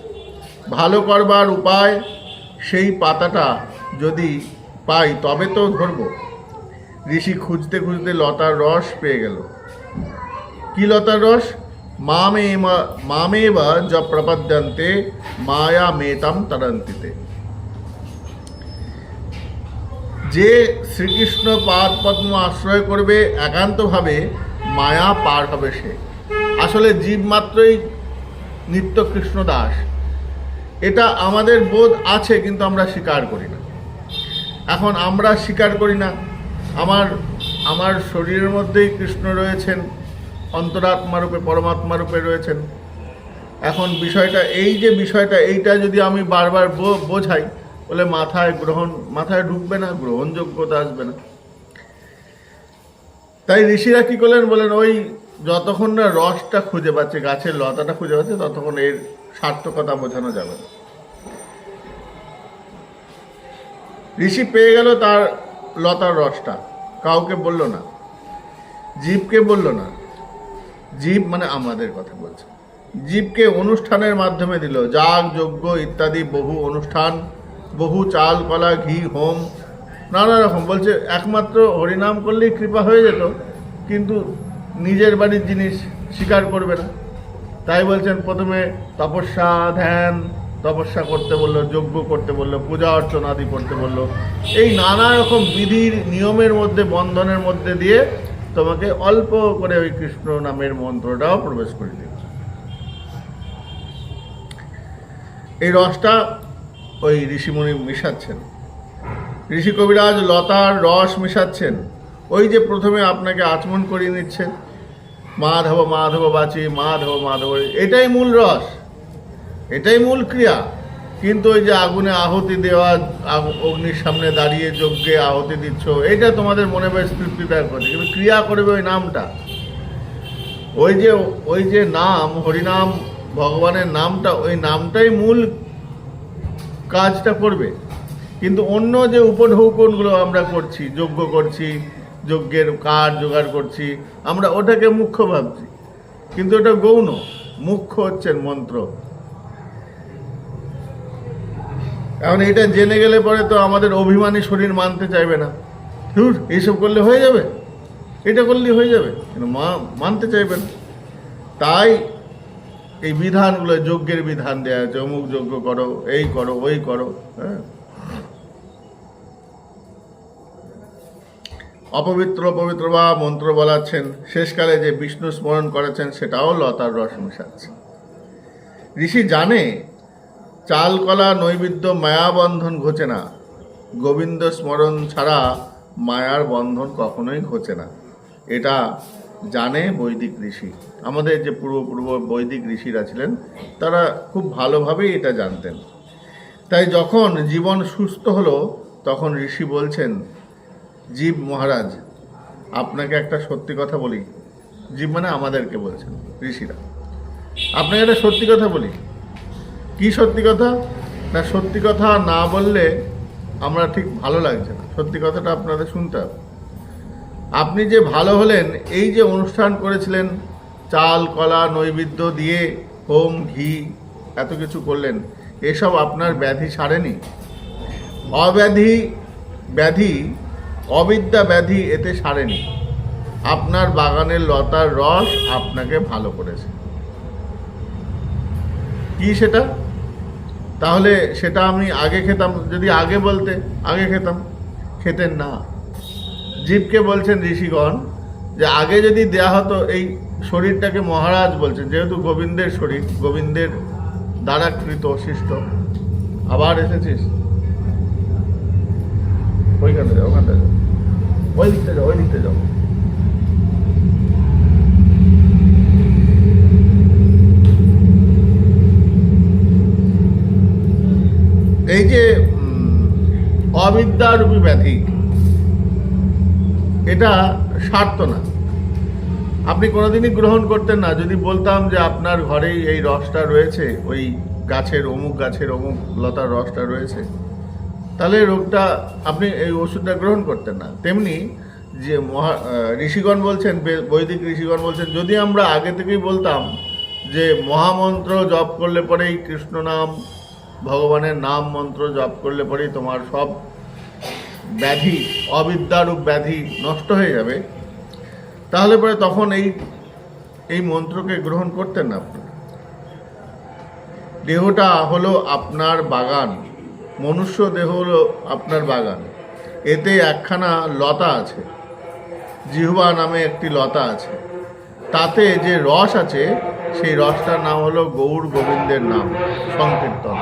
ভালো করবার উপায় সেই পাতাটা যদি পাই তবে তো ধরব। ঋষি খুঁজতে খুঁজতে লতার রস পেয়ে গেল। কি লতার রস? মামেবা য প্রপদ্যন্তে মায়া মেতাম তরন্তিতে। যে শ্রীকৃষ্ণ পাদ পদ্ম আশ্রয় করবে একান্তভাবে মায়া পার হবে সে। আসলে জীব মাত্রই নিত্য কৃষ্ণ দাস, এটা আমাদের বোধ আছে, কিন্তু আমরা স্বীকার করি না। এখন আমরা স্বীকার করি না, আমার শরীরের মধ্যেই কৃষ্ণ রয়েছেন, অন্তরাত্মা রূপে পরমাত্মা রূপে রয়েছেন। এখন বিষয়টা এইটা যদি আমি বারবার বোঝাই, বলে মাথায় ঢুকবে না, গ্রহণযোগ্যতা আসবে না। তাই ঋষিরা কি করলেন, বলেন ওই যতক্ষণ না রসটা খুঁজে পাচ্ছে, গাছের লতাটা খুঁজে পাচ্ছে, ততক্ষণ এর সার্থকতা বোঝানো যাবে না। ঋষি পেয়ে গেল তার লতার রসটা, কাউকে বলল না, জীবকে বলল না। জীব মানে আমাদের কথা বলছে, জীবকে অনুষ্ঠানের মাধ্যমে দিল, যাগ যজ্ঞ ইত্যাদি বহু অনুষ্ঠান, বহু চাল কলা ঘি হোম নানা রকম। বলছে একমাত্র হরিনাম করলেই কৃপা হয়ে যেত, কিন্তু নিজের বাড়ির জিনিস স্বীকার করবে না। তাই বলছেন প্রথমে তপস্যা করতে বললো, যজ্ঞ করতে বললো, পূজা অর্চনা আদি করতে বললো। এই নানা রকম বিধির নিয়মের মধ্যে, বন্ধনের মধ্যে দিয়ে তোমাকে অল্প করে ওই কৃষ্ণ নামের মন্ত্রটাও প্রবেশ করে দিল। এই রসটা ওই ঋষিমুনি মিশাচ্ছেন, ঋষি কবিরাজ লতার রস মিশাচ্ছেন। ওই যে প্রথমে আপনাকে আচমন করিয়ে নিচ্ছেন, মাধব মাধব বাচি, মাধব মাধব, এটাই মূল রস, এটাই মূল ক্রিয়া। কিন্তু ওই যে আগুনে আহুতি দেওয়া, অগ্নির সামনে দাঁড়িয়ে যজ্ঞে আহুতি দিচ্ছ, এটা তোমাদের মনে বেশ তৃপ্তিদায়ক করছে, কিন্তু ক্রিয়া করবে ওই নামটা, ওই যে নাম, হরিনাম, ভগবানের নামটা, ওই নামটাই মূল কাজটা করবে। কিন্তু অন্য যে উপঢৌকনগুলো আমরা করছি, যজ্ঞ করছি, যজ্ঞের কাঠ জোগাড় করছি, আমরা ওটাকে মুখ্য ভাবছি, কিন্তু ওটা গৌণ, মুখ্য হচ্ছেন মন্ত্র। এখন এটা জেনে গেলে পরে তো আমাদের অভিমানী শরীর মানতে চাইবে না, ধুর এইসব করলে হয়ে যাবে, এটা করলে হয়ে যাবে, কিন্তু মানতে চাইবে না। তাই এই বিধানগুলো, যজ্ঞের বিধান দেওয়া আছে, অমুক যজ্ঞ করো, এই করো, ওই করো। হ্যাঁ, অপবিত্র পবিত্র বা মন্ত্র বলাচ্ছেন, শেষকালে যে বিষ্ণু স্মরণ করেছেন সেটাও লতার রস মেশাচ্ছে। ঋষি জানে চাল কলা নৈবেদ্য মায়াবন্ধন ঘোচে না, গোবিন্দ স্মরণ ছাড়া মায়ার বন্ধন কখনোই ঘোচে না। এটা জানে বৈদিক ঋষি। আমাদের যে পূর্ব বৈদিক ঋষিরা ছিলেন তারা খুব ভালোভাবেই এটা জানতেন। তাই যখন জীবন সুস্থ হলো তখন ঋষি বলছেন, জীব মহারাজ আপনাকে একটা সত্যি কথা বলি। জীব মানে আমাদেরকে বলছেন ঋষিরা, আপনাকে একটা সত্যি কথা বলি। কি সত্যি কথা? না, সত্যি কথা না বললে আমরা ঠিক ভালো লাগছে না, সত্যি কথাটা আপনাদের শুনতে হবে। আপনি যে ভালো হলেন, এই যে অনুষ্ঠান করেছিলেন, চাল কলা নৈবেদ্য দিয়ে হোম ঘি এত কিছু করলেন, এসব আপনার ব্যাধি সারেনি। অবিদ্যা ব্যাধি এতে সারেনি। আপনার বাগানের লতার রস আপনাকে ভালো করেছে। কি সেটা? তাহলে সেটা আমি আগে খেতাম, যদি আগে বলতে আগে খেতাম, খেতেন না। জীবকে বলছেন ঋষিগণ যে আগে যদি দেয়া হতো, এই শরীরটাকে মহারাজ বলছেন, যেহেতু গোবিন্দের শরীর, গোবিন্দের দ্বারা কৃত সৃষ্ট। আবার এসেছিস, ওইখানে যাও, ওখানটা যাও, ওই দিকটা যাও, ওই দিকটা যাও। এই যে অবিদ্যারূপী ব্যাধি, এটা সারত না। আপনি কোনোদিনই গ্রহণ করতেন না যদি বলতাম যে আপনার ঘরেই এই রসটা রয়েছে, ওই গাছের অমুক লতার রসটা রয়েছে, তাহলে রোগটা, আপনি এই ওষুধটা গ্রহণ করতেন না। তেমনি যে ঋষিগণ বলছেন, বৈদিক ঋষিগণ বলছেন, যদি আমরা আগে থেকেই বলতাম যে মহামন্ত্র জপ করলে পরেই, কৃষ্ণ নাম, ভগবানের নাম মন্ত্র জপ করলে পরেই তোমার সব ব্যাধি, অবিদ্যারূপ ব্যাধি নষ্ট হয়ে যাবে, তাহলে পরে তখন এই মন্ত্রকে গ্রহণ করতেন না আপনি। দেহটা হলো আপনার বাগান, মনুষ্য দেহ হলো আপনার বাগান। এতে একখানা লতা আছে, জিহ্বা নামে একটি লতা আছে। তাতে যে রস আছে, সেই রসটার নাম হলো গৌর গোবিন্দের নাম সংকীর্তন।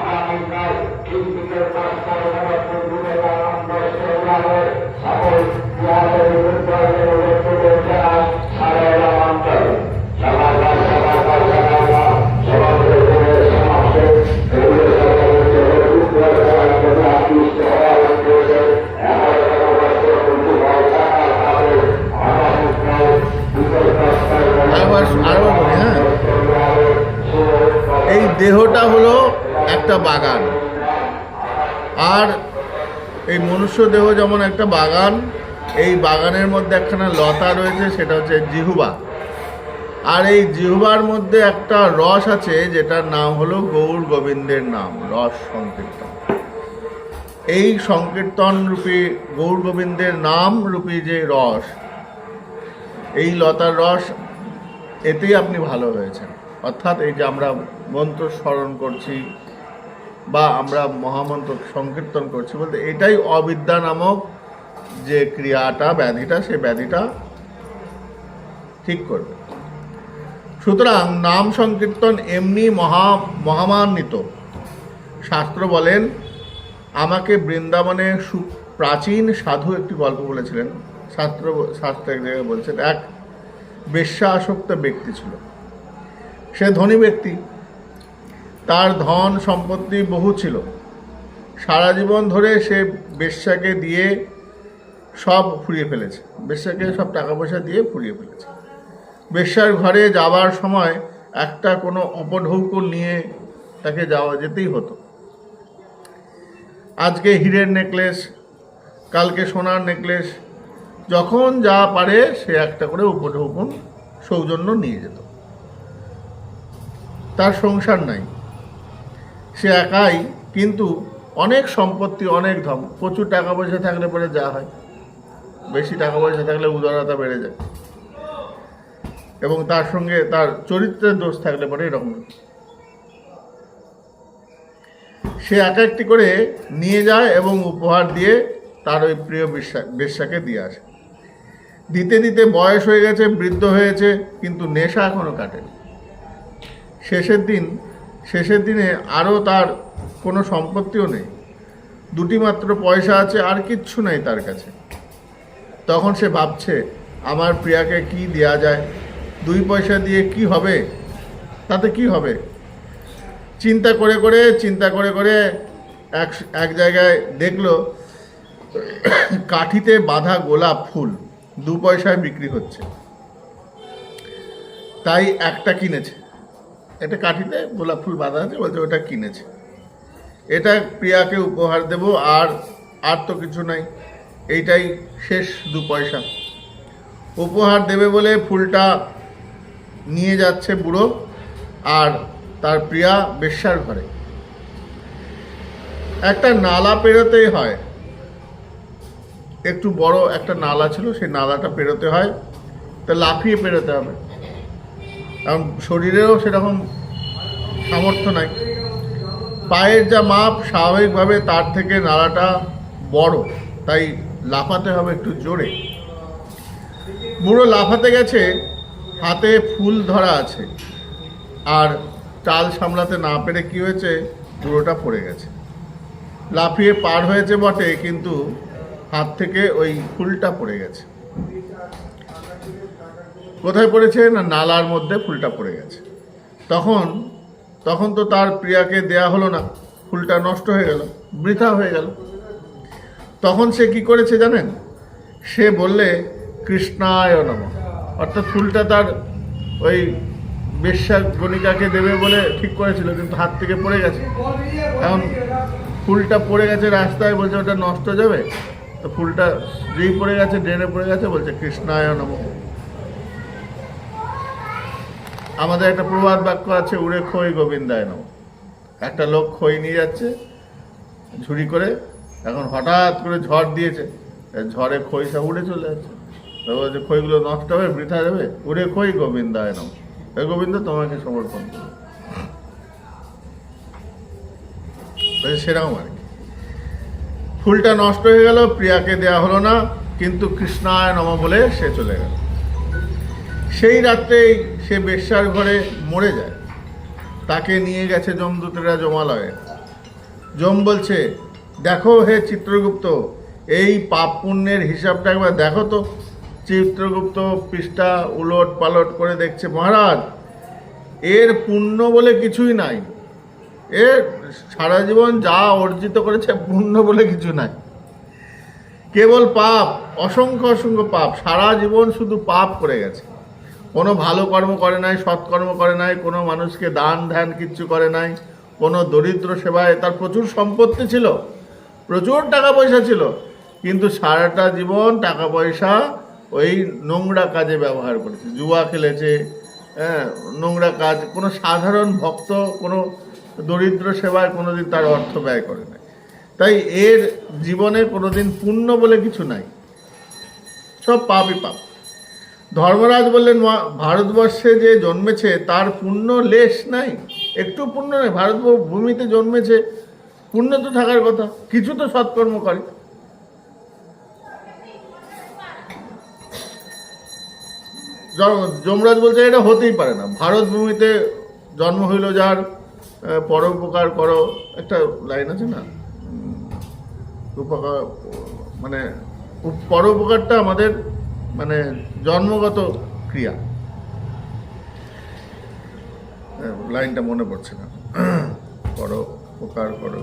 এই দেহটা হলো একটা বাগান, আর এই মনুষ্য দেহ যেমন একটা বাগান, এই বাগানের মধ্যে একখানা লতা রয়েছে, সেটা হচ্ছে জিহ্বা। আর এই জিহ্বার মধ্যে একটা রস আছে, যেটার নাম হলো গৌর গোবিন্দের নাম, রস সংকীর্তন। এই সংকীর্তন রূপী গৌর গোবিন্দের নাম রূপী যে রস, এই লতার রস, এতেই আপনি ভালো হয়েছেন। অর্থাৎ এই যে আমরা মন্ত্র স্মরণ করছি বা আমরা মহামন্ত্র সংকীর্তন করছি বলতে, এটাই অবিদ্যা নামক যে ক্রিয়াটা, ব্যাধিটা, সেই ব্যাধিটা ঠিক করবে। সুতরাং নাম সংকীর্তন এমনি মহামান্বিত। শাস্ত্র বলেন, আমাকে বৃন্দাবনে প্রাচীন সাধু একটি গল্প বলেছিলেন। শাস্ত্র এক জায়গায় বলছেন, এক বেশ্যা আসক্ত ব্যক্তি ছিল। সে ধনী ব্যক্তি, তার ধন সম্পত্তি বহু ছিল। সারা জীবন ধরে সে বেশ্যাকে দিয়ে সব ফুরিয়ে ফেলেছে, বেশ্যাকে সব টাকা পয়সা দিয়ে ফুরিয়ে ফেলেছে। বেশ্যার ঘরে যাবার সময় একটা কোনো অপঢৌকন নিয়ে তাকে যেতেই হতো। আজকে হীরের নেকলেস, কালকে সোনার নেকলেস, যখন যা পারে সে একটা করে উপঢৌকন সৌজন্য নিয়ে যেত। তার সংসার নাই, সে একাই, কিন্তু অনেক সম্পত্তি, অনেক ধন, প্রচুর টাকা পয়সা থাকলে পরে যা হয়, বেশি টাকা পয়সা থাকলে উদারতা বেড়ে যায়, এবং তার সঙ্গে তার চরিত্রের দোষ থাকলে পরে এরকম। সে এক একটি করে নিয়ে যায় এবং উপহার দিয়ে তার ওই প্রিয় বেশ্যাকে দিয়ে আসে। দিতে দিতে বয়স হয়ে গেছে, বৃদ্ধ হয়েছে, কিন্তু নেশা এখনো কাটেনি। শেষের দিনে আরও তার কোনো সম্পত্তিও নেই, দুটি মাত্র পয়সা আছে, আর কিচ্ছু নেই তার কাছে। তখন সে ভাবছে, আমার প্রিয়াকে কি দেয়া যায়, 2 পয়সা দিয়ে কি হবে, তাতে কি হবে। চিন্তা করে করে এক জায়গায় দেখলো কাঠিতে বাঁধা গোলাপ ফুল 2 পয়সায় বিক্রি হচ্ছে, তাই একটা কিনেছে। এটা কাঠিতে গোলাপ ফুল বাঁধা আছে, বলছে ওটা কিনেছে, এটা প্রিয়াকে উপহার দেব, আর তো কিছু নাই, এইটাই শেষ 2 পয়সা। উপহার দেবে বলে ফুলটা নিয়ে যাচ্ছে বুড়ো আর তার প্রিয়া বেশ্যার ঘরে। একটা নালা পেরোতেই হয়, একটু বড় একটা নালা ছিল, সেই নালাটা পেরোতে হয়, তা লাফিয়ে পেরোতে হবে, কারণ শরীরেও সেরকম সামর্থ্য নাই। পায়ের যা মাপ, স্বাভাবিকভাবে তার থেকে নালাটা বড়, তাই লাফাতে হবে একটু জোরে। বুড়ো লাফাতে গেছে, হাতে ফুল ধরা আছে, আর চাল সামলাতে না পেরে কি হয়েছে, বুড়োটা পড়ে গেছে। লাফিয়ে পার হয়েছে বটে, কিন্তু হাত থেকে ওই ফুলটা পড়ে গেছে। কোথায় পড়েছে না, নালার মধ্যে ফুলটা পড়ে গেছে। তখন তো তার প্রিয়াকে দেয়া হলো না, ফুলটা নষ্ট হয়ে গেল, বৃথা হয়ে গেল। তখন সে কি করেছে জানেন, সে বললে কৃষ্ণায় নমঃ, অর্থাৎ ফুলটা তার ওই বেশ্যা গণিকাকে দেবে বলে ঠিক করেছিল, কিন্তু হাত থেকে পড়ে গেছে। এখন ফুলটা পড়ে গেছে রাস্তায়, বলছে ওটা নষ্ট যাবে, তো ফুলটা যেই পড়ে গেছে, ড্রেনে পড়ে গেছে, বলছে কৃষ্ণায় নমঃ। আমাদের একটা প্রবাদ বাক্য আছে, উড়ে খই গোবিন্দায় নমঃ। একটা লোক খই নিয়ে যাচ্ছে ঝুড়ি করে, এখন হঠাৎ করে ঝড় দিয়েছে, ঝড়ে খই সব উড়ে চলে যাচ্ছে, তো বলছে খইগুলো নষ্ট হবে, বৃথা যাবে, উড়ে খই গোবিন্দায় নমঃ, হে গোবিন্দ তোমাকে সমর্পণ করো। সেরকম আর কি, ফুলটা নষ্ট হয়ে গেল, প্রিয়াকে দেয়া হলো না, কিন্তু কৃষ্ণায় নমঃ বলে সে চলে গেল। সেই রাত্রেই সে বেশ্যার ঘরে মরে যায়। তাকে নিয়ে গেছে যমদূতেরা যমালয়ে। যম বলছে, দেখো হে চিত্রগুপ্ত, এই পাপ পুণ্যের হিসাবটা একবার দেখো তো। চিত্রগুপ্ত পৃষ্ঠা উলট পালট করে দেখছে, মহারাজ এর পুণ্য বলে কিছুই নাই, এর সারা জীবন যা অর্জিত করেছে পুণ্য বলে কিছু নাই, কেবল পাপ, অসংখ্য পাপ, সারা জীবন শুধু পাপ করে গেছে, কোনো ভালো কর্ম করে নাই, সৎকর্ম করে নাই, কোনো মানুষকে দান ধ্যান কিচ্ছু করে নাই, কোনো দরিদ্র সেবায়, তার প্রচুর সম্পত্তি ছিল, প্রচুর টাকা পয়সা ছিল, কিন্তু সারাটা জীবন টাকা পয়সা ওই নোংরা কাজে ব্যবহার করেছে, জুয়া খেলেছে, হ্যাঁ, নোংরা কাজ, কোনো সাধারণ ভক্ত, কোনো দরিদ্র সেবায় কোনোদিন তার অর্থ ব্যয় করে নাই। তাই এর জীবনে কোনোদিন পুণ্য বলে কিছু নাই, সব পাপই পাপ। ধর্মরাজ বললেন, ভারতবর্ষে যে জন্মেছে তার পুণ্য লেশ নাই, একটু পুণ্য নেই, ভারত ভূমিতে জন্মেছে, পুণ্য তো থাকার কথা, কিছু তো সৎকর্ম করে। যমরাজ বলছে এটা হতেই পারে না, ভারত ভূমিতে জন্ম হইল যার, পরোপকার করো, একটা লাইন আছে না, উপকার মানে পরোপকারটা আমাদের মানে জন্মগত ক্রিয়া, লাইনটা মনে পড়ছে না। করো উপকার করো,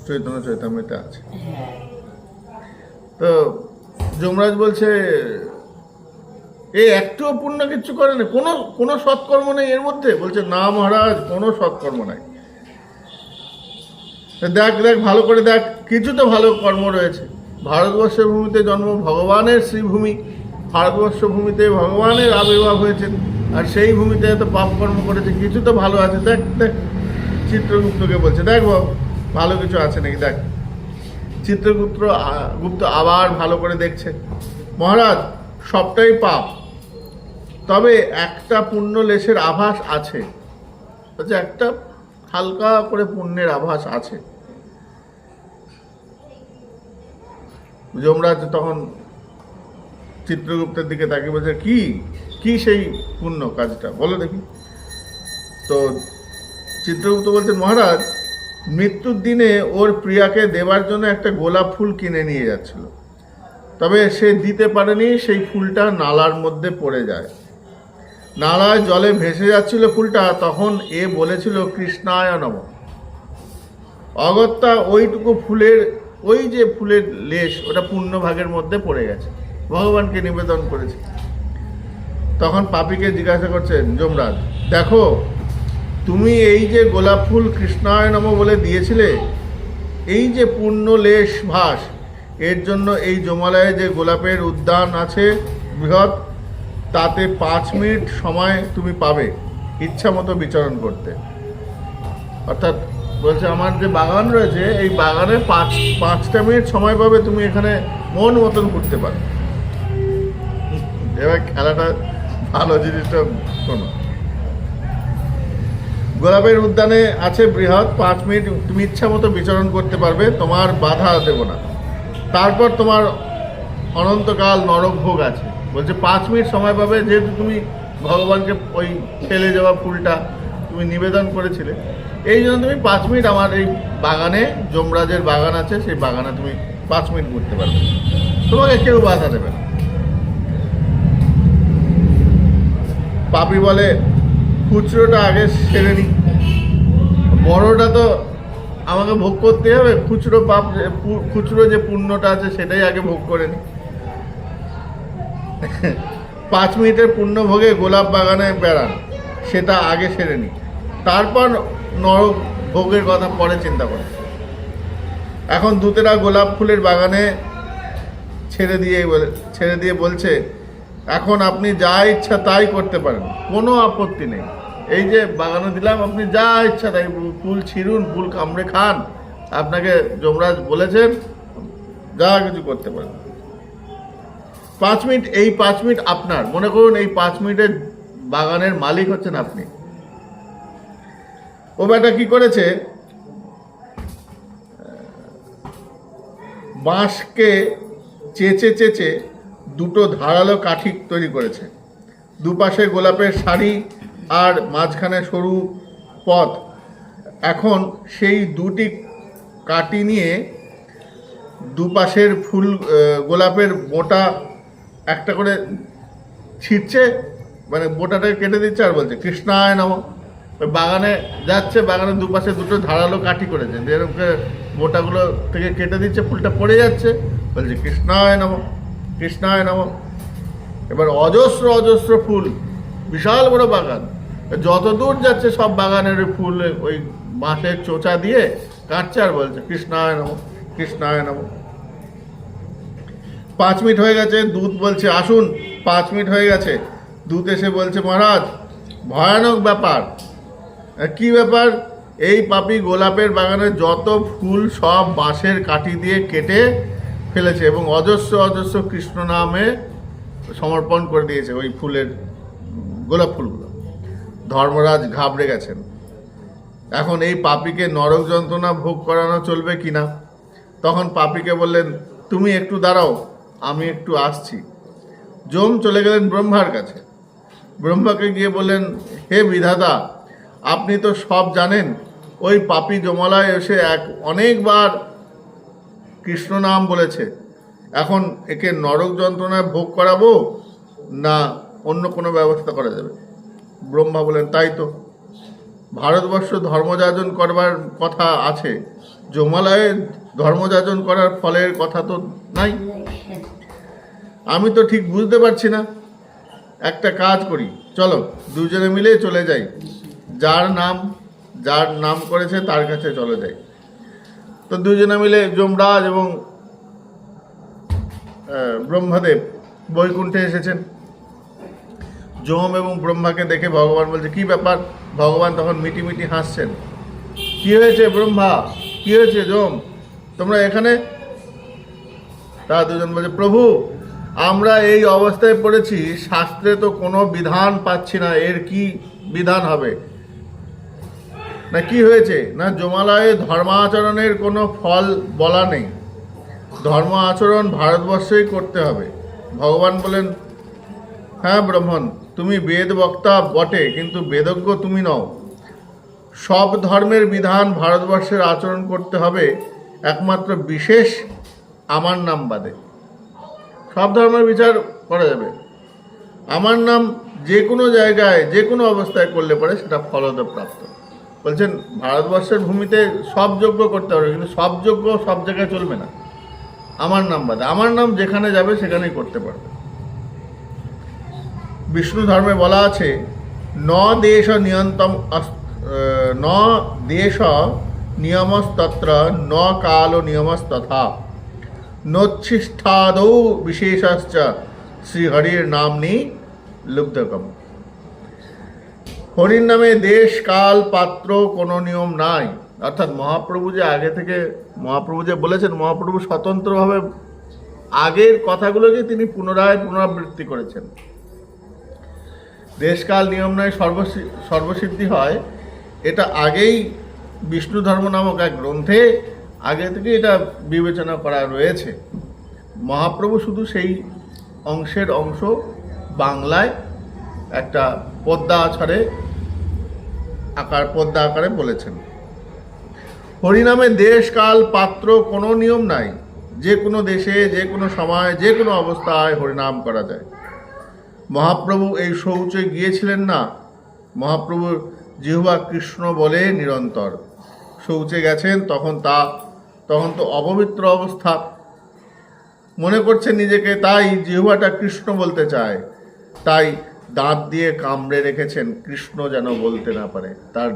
চৈতন্য চৈতন্যতে আছে। তো যমরাজ বলছে এই একটুও পুণ্য কিচ্ছু করে না, কোনো কোনো সৎকর্ম নেই এর মধ্যে। বলছে না মহারাজ, কোনো সৎকর্ম নাই। দেখ দেখ ভালো করে দেখ, কিছু তো ভালো কর্ম রয়েছে। ভারতবর্ষের ভূমিতে জন্ম, ভগবানের শ্রীভূমি, ভারতবর্ষ ভূমিতে ভগবানের আবির্ভাব হয়েছে, আর সেই ভূমিতে এত পাপ কর্ম করেছে, কিছু তো ভালো আছে। দেখ দেখ, চিত্রগুপ্তকে বলছে দেখ বাবু ভালো কিছু আছে নাকি দেখ। চিত্রগুপ্ত গুপ্ত আবার ভালো করে দেখছে। মহারাজ সবটাই পাপ, তবে একটা পুণ্য লেশের আভাস আছে। বলছে একটা হালকা করে পুণ্যের আভাস আছে। যমরাজ তখন চিত্রগুপ্তের দিকে তাকিয়ে বলছে কি কি সেই পুণ্য কাজটা বলো দেখি। তো চিত্রগুপ্ত বলছে মহারাজ মৃত্যুর দিনে ওর প্রিয়াকে দেবার জন্য একটা গোলাপ ফুল কিনে নিয়ে যাচ্ছিল, তবে সে দিতে পারেনি, সেই ফুলটা নালার মধ্যে পড়ে যায়। নালায় জলে ভেসে যাচ্ছিল ফুলটা, তখন এ বলেছিল কৃষ্ণায় নমঃ। অগত্যা ওইটুকু ফুলের, ওই যে ফুলের লেশ, ওটা পূর্ণ ভাগের মধ্যে পড়ে গেছে, ভগবানকে নিবেদন করেছে। তখন পাপীকে জিজ্ঞাসা করছেন যমরাজ, দেখো তুমি এই যে গোলাপ ফুল কৃষ্ণায় নমঃ বলে দিয়েছিলে, এই যে পূর্ণ লেশ ভাস, এর জন্য এই যমালয়ে যে গোলাপের উদ্যান আছে বৃহৎ, তাতে 5 মিনিট সময় তুমি পাবে ইচ্ছা মতো বিচরণ করতে। অর্থাৎ বলছে আমার যে বাগান রয়েছে, এই বাগানে 5টা মিনিট সময় পাবে, তুমি এখানে মন মতন ঘুরতে পারো। এবার খেলাটা ভালো, জিনিসটা শোনো। গোলাপের উদ্যানে আছে বৃহৎ, 5 মিনিট তুমি ইচ্ছা মতো বিচরণ করতে পারবে, তোমার বাধা দেব না। তারপর তোমার অনন্তকাল নরক ভোগ আছে। বলছে 5 মিনিট সময় পাবে, যেহেতু তুমি ভগবানকে ওই ফেলে যাওয়া ফুলটা তুমি নিবেদন করেছিলে, এই জন্য তুমি 5 মিনিট আমার এই বাগানে, যমরাজের বাগান আছে, সেই বাগানে তুমি 5 মিনিট ঘুরতে পারবে, তোমাকে কেউ বাধা দেবে না। পাপী বলে খুচরোটা আগে সেরে নি, বড়টা তো আমাকে ভোগ করতে হবে, খুচরো পাপ, খুচরো যে পুণ্যটা আছে সেটাই আগে ভোগ করে নি। 5 মিনিটের পুণ্য ভোগে গোলাপ বাগানে বেড়ান, সেটা আগে সেরে নি, তারপর নরক ভোগের কথা পরে চিন্তা করে। এখন দূতেরা গোলাপ ফুলের বাগানে ছেড়ে দিয়ে বলছে এখন আপনি যা ইচ্ছা তাই করতে পারেন, কোনো আপত্তি নেই। এই যে বাগানে দিলাম, আপনি যা ইচ্ছা তাই ফুল ছিঁড়ুন, ফুল কামড়ে খান, আপনাকে যমরাজ বলেছেন, যা কিছু করতে পারেন। 5 মিনিট, এই 5 মিনিট আপনার, মনে করুন এই 5 মিনিটের বাগানের মালিক হচ্ছেন আপনি। ও বেটা কি করেছে, বাঁশকে চেঁচে চেঁচে দুটো ধারালো কাঠি তৈরি করেছে, দুপাশে গোলাপের সারি আর মাঝখানে সরু পথ। এখন সেই দুটি কাঠি নিয়ে দুপাশের ফুল গোলাপের মোটা একটা করে ছিঁড়ছে, মানে মোটাটাকে কেটে দিচ্ছে, আর বলছে কৃষ্ণায় নমঃ। ওই বাগানে যাচ্ছে, বাগানের দুপাশে দুটো ধারালো কাঠি করেছে, যেরকম মোটাগুলো থেকে কেটে দিচ্ছে, ফুলটা পড়ে যাচ্ছে, বলছে কৃষ্ণায় নমঃ, কৃষ্ণায় নমঃ। এবার অজস্র অজস্র ফুল, বিশাল বড় বাগান, যত দূর যাচ্ছে সব বাগানের ফুল ওই বাঁশের চোঁচা দিয়ে কাটছে, আর বলছে কৃষ্ণায় নমঃ, কৃষ্ণায় নমঃ। 5 মিনিট হয়ে গেছে, দূত বলছে আসুন, 5 মিনিট হয়ে গেছে। দূত এসে বলছে মহারাজ ভয়ানক ব্যাপার। কি ব্যাপার? এই পাপী গোলাপের বাগানের যত ফুল সব বাঁশের কাঠি দিয়ে কেটে ফেলেছে এবং অজস্র অজস্র কৃষ্ণ নামে সমর্পণ করে দিয়েছে ওই ফুলের, গোলাপ ফুলগুলো। ধর্মরাজ ঘাবড়ে গেছেন। এখন এই পাপীকে নরক যন্ত্রণা ভোগ করানো চলবে কিনা। তখন পাপীকে বললেন তুমি একটু দাঁড়াও, আমি একটু আসছি। যম চলে গেলেন ব্রহ্মার কাছে। ব্রহ্মাকে গিয়ে বললেন হে বিধাতা, আপনি তো সব জানেন, ওই পাপী যমলায় এসে অনেকবার কৃষ্ণ নাম বলেছে, এখন একে নরক যন্ত্রণায় ভোগ করাবো না অন্য কোনো ব্যবস্থা করা যাবে? ব্রহ্মা বলেন, তাই তো, ভারতবর্ষ ধর্মযাজন করবার কথা আছে, জমালয়ে ধর্মযাজন করার ফলের কথা তো নাই। আমি তো ঠিক বুঝতে পারছি না। একটা কাজ করি, চলো দুজনে মিলে চলে যাই, যার নাম করেছে তার কাছে চলে যাই। তো দুজনে মিলে যমরাজ এবং ব্রহ্মদেব বৈকুণ্ঠে এসেছেন। যম এবং ব্রহ্মাকে দেখে ভগবান বলছে, কি ব্যাপার? ভগবান তখন মিটি মিটি হাসছেন। কি হয়েছে ব্রহ্মা, কি হয়েছে যম, তোমরা এখানে? তারা দুজন বলছে, প্রভু আমরা এই অবস্থায় পড়েছি, শাস্ত্রে তো কোনো বিধান পাচ্ছি না, এর কি বিধান হবে? না কি হয়েছে? না জমালয়ে ধর্মাচরণের কোনো ফল বলা নেই, ধর্ম আচরণ ভারতবর্ষেই করতে হবে। ভগবান বলেন, হ্যাঁ ব্রাহ্মণ, তুমি বেদ বক্তা বটে, কিন্তু বেদজ্ঞ তুমি নও। সব ধর্মের বিধান ভারতবর্ষের আচরণ করতে হবে, একমাত্র বিশেষ আমার নাম বাদে। সব ধর্মের বিচার করা যাবে, আমার নাম যে কোনো জায়গায় যে কোনো অবস্থায় করলে পরে সেটা ফলদ প্রাপ্ত। বলছেন ভারতবর্ষের ভূমিতে সব যজ্ঞ করতে হবে, কিন্তু সব যজ্ঞ সব জায়গায় চলবে না, আমার নাম বাদে। আমার নাম যেখানে যাবে সেখানেই করতে পারবে। বিষ্ণু ধর্মে বলা আছে, ন দেশ নিয়ন্তম ন দেশ নিয়মস্তত্র ন কাল নিয়মস্তথা নোচ্ছিষ্ঠাদৌ বিশেষশ্চ শ্রীহরির নামনি লুব্ধকম। হরির নামে দেশ কাল পাত্র কোনো নিয়ম নাই। অর্থাৎ মহাপ্রভু যে আগে থেকে মহাপ্রভু যে বলেছেন, মহাপ্রভু স্বতন্ত্রভাবে আগের কথাগুলোকে তিনি পুনরাবৃত্তি করেছেন। দেশকাল নিয়ম নয় সর্বসিদ্ধি হয়, এটা আগেই বিষ্ণু ধর্ম নামক এক গ্রন্থে আগে থেকে এটা বিবেচনা করা রয়েছে। মহাপ্রভু শুধু সেই অংশের অংশ বাংলায় একটা পদ্মা আকারে বলেছেন। হরিনামে দেশ কাল পাত্র কোনো নিয়ম নাই, যে কোনো দেশে যে কোনো সময় যে কোনো অবস্থায় হরিনাম করা যায়। মহাপ্রভু এই শৌচে গিয়েছিলেন না, মহাপ্রভুর জিহ্বা কৃষ্ণ বলে নিরন্তর। শৌচে গেছেন তখন তো অপবিত্র অবস্থা, মনে করছেন নিজেকে, তাই জিহ্বাটা কৃষ্ণ বলতে চায়, তাই দাঁত দিয়ে কামড়ে রেখেছেন কৃষ্ণ যেন বলতে না পারে, তার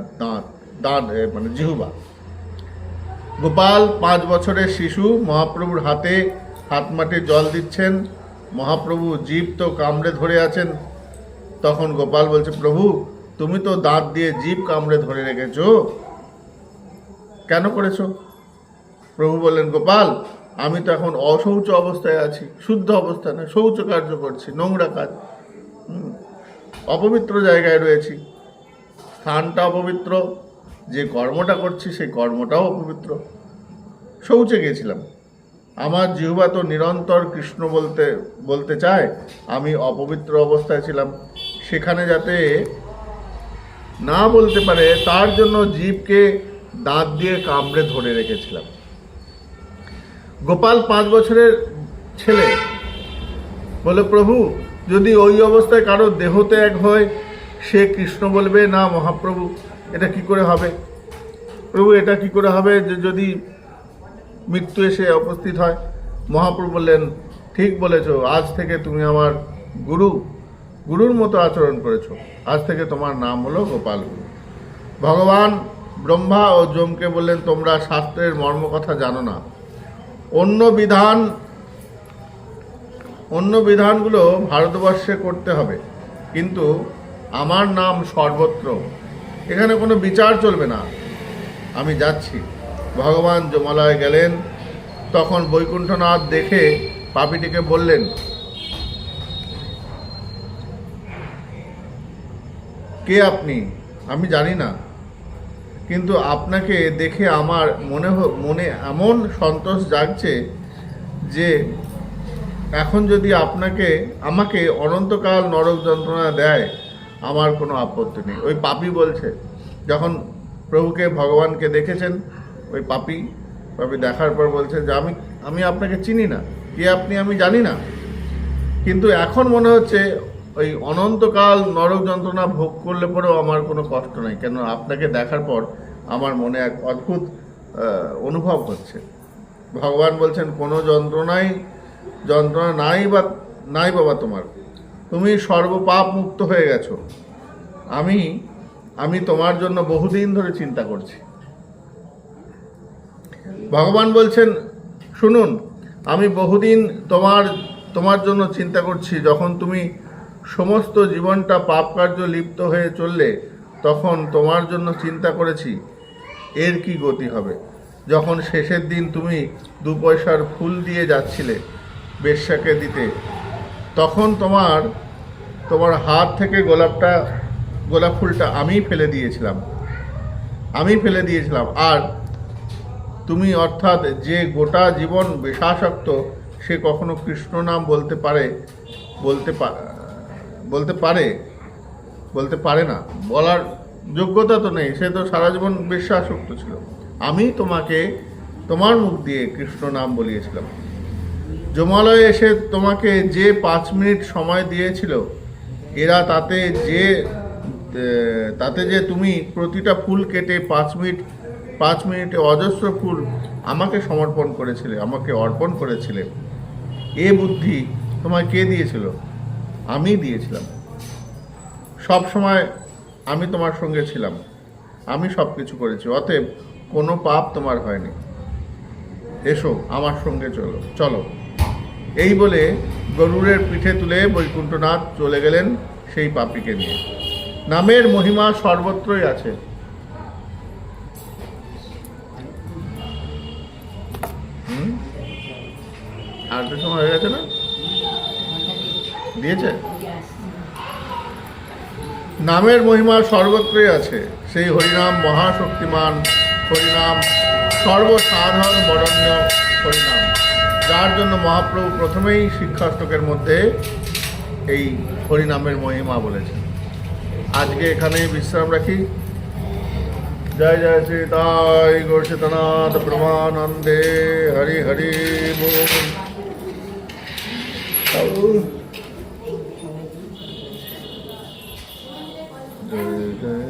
দাঁত মানে জিহ্বা। গোপাল 5 বছরের শিশু মহাপ্রভুর হাতে হাত মাটি জল দিচ্ছেন, মহাপ্রভু জীব তো কামড়ে ধরে আছেন। তখন গোপাল বলছে, প্রভু তুমি তো দাঁত দিয়ে জীব কামড়ে ধরে রেখেছো, কেন করেছো? প্রভু বললেন, গোপাল আমি তো এখন অশৌচ অবস্থায় আছি, শুদ্ধ অবস্থায় না, শৌচ কার্য করছি, নোংরা কাজ, অপবিত্র জায়গায় রয়েছি, স্থানটা অপবিত্র, যে কর্মটা করছি সেই কর্মটাও অপবিত্র, শৌচে গেছিলাম। আমার জিহ্বা তো নিরন্তর কৃষ্ণ বলতে চায়, আমি অপবিত্র অবস্থায় ছিলাম, সেখানে যাতে না বলতে পারে তার জন্য জীবকে দাঁত দিয়ে কামড়ে ধরে রেখেছিলাম। গোপাল 5 বছরের ছেলে বলে, প্রভু যদি ওই অবস্থায় কারো দেহত্যাগ হয় সে কৃষ্ণ বলবে না মহাপ্রভু, এটা কি করে হবে? প্রভু এটা কি করে হবে যে যদি মৃত্যু এসে উপস্থিত হয়? মহাপ্রভু বললেন, ঠিক বলেছ, আজ থেকে তুমি আমার গুরুর মতো আচরণ করেছো, আজ থেকে তোমার নাম হলো গোপাল গুরু। ভগবান ব্রহ্মা ও যমকে বললেন, তোমরা শাস্ত্রের মর্ম কথা জানো না, অন্য বিধানগুলো ভারতবর্ষে করতে হবে, কিন্তু আমার নাম সর্বত্র, এখানে কোনো বিচার চলবে না, আমি যাচ্ছি। ভগবান যমালয়ে গেলেন। তখন বৈকুণ্ঠনাথ দেখে পাপীটিকে বললেন, কে আপনি? আমি জানি না, কিন্তু আপনাকে দেখে আমার মনে এমন সন্তোষ জাগছে যে এখন যদি আমাকে অনন্তকাল নরক যন্ত্রণা দেয় আমার কোনো আপত্তি নেই। ওই পাপী বলছে, যখন প্রভুকে ভগবানকে দেখেছেন, ওই পাপী দেখার পর বলছে যে আমি আপনাকে চিনি না, কে আপনি আমি জানি না, কিন্তু এখন মনে হচ্ছে ওই অনন্তকাল নরক যন্ত্রণা ভোগ করলে পরেও আমার কোনো কষ্ট নেই, কেন আপনাকে দেখার পর আমার মনে এক অদ্ভুত অনুভব হচ্ছে। ভগবান বলছেন কোনো যন্ত্রণা নাই বাবা তোমার, তুমি সর্বপাপ মুক্ত হয়ে গেছো। আমি তোমার জন্য বহুদিন ধরে চিন্তা করছি। ভগবান বলছেন শুনুন, আমি বহুদিন তোমার জন্য চিন্তা করছি। যখন তুমি সমস্ত জীবনটা পাপ কার্য লিপ্ত হয়ে চললে, তখন তোমার জন্য চিন্তা করেছি এর কি গতি হবে। যখন শেষের দিন তুমি 2 পয়সার ফুল দিয়ে যাচ্ছিলে বেশ্যাকে দিতে, তখন তোমার হাত থেকে গোলাপ ফুলটা আমি ফেলে দিয়েছিলাম। আর তুমি, অর্থাৎ যে গোটা জীবন বিষাসক্ত, সে কখনো কৃষ্ণ নাম বলতে পারে না, বলার যোগ্যতা তো নেই, সে তো সারা জীবন বিশ্বাসক্ত ছিল। আমি তোমার মুখ দিয়ে কৃষ্ণ নাম বলিয়েছিলাম। জমালয়ে এসে তোমাকে যে 5 মিনিট সময় দিয়েছিল, এরা তাতে যে তুমি প্রতিটা ফুল কেটে 5 মিনিটে অজস্র ফুল আমাকে অর্পণ করেছিলে, এ বুদ্ধি তোমায় কে দিয়েছিল? আমি দিয়েছিলাম। সব সময় আমি তোমার সঙ্গে ছিলাম, আমি সব কিছু করেছি, অতএব কোনো পাপ তোমার হয়নি। এসো আমার সঙ্গে চলো। এই বলে গরুড়ের পিঠে তুলে বৈকুণ্ঠনাথ চলে গেলেন সেই পাপীকে নিয়ে। নামের মহিমা সর্বত্রই আছে। আর তো সময় হয়ে গেছে না? দিয়েছে? নামের মহিমা সর্বত্রই আছে। সেই হরিনাম মহাশক্তিমান হরিনাম, সর্বসাধারণ বরণ্য হরিনাম, যার জন্য মহাপ্রভু প্রথমেই শিক্ষাষ্টকের মধ্যে এই হরিনামের মহিমা বলেছেন। আজকে এখানে বিশ্রাম রাখি। জয় জয় শ্রী তাই গৌর সীতানাথ ব্রহ্মানন্দে হরি হরি बोल। जय जय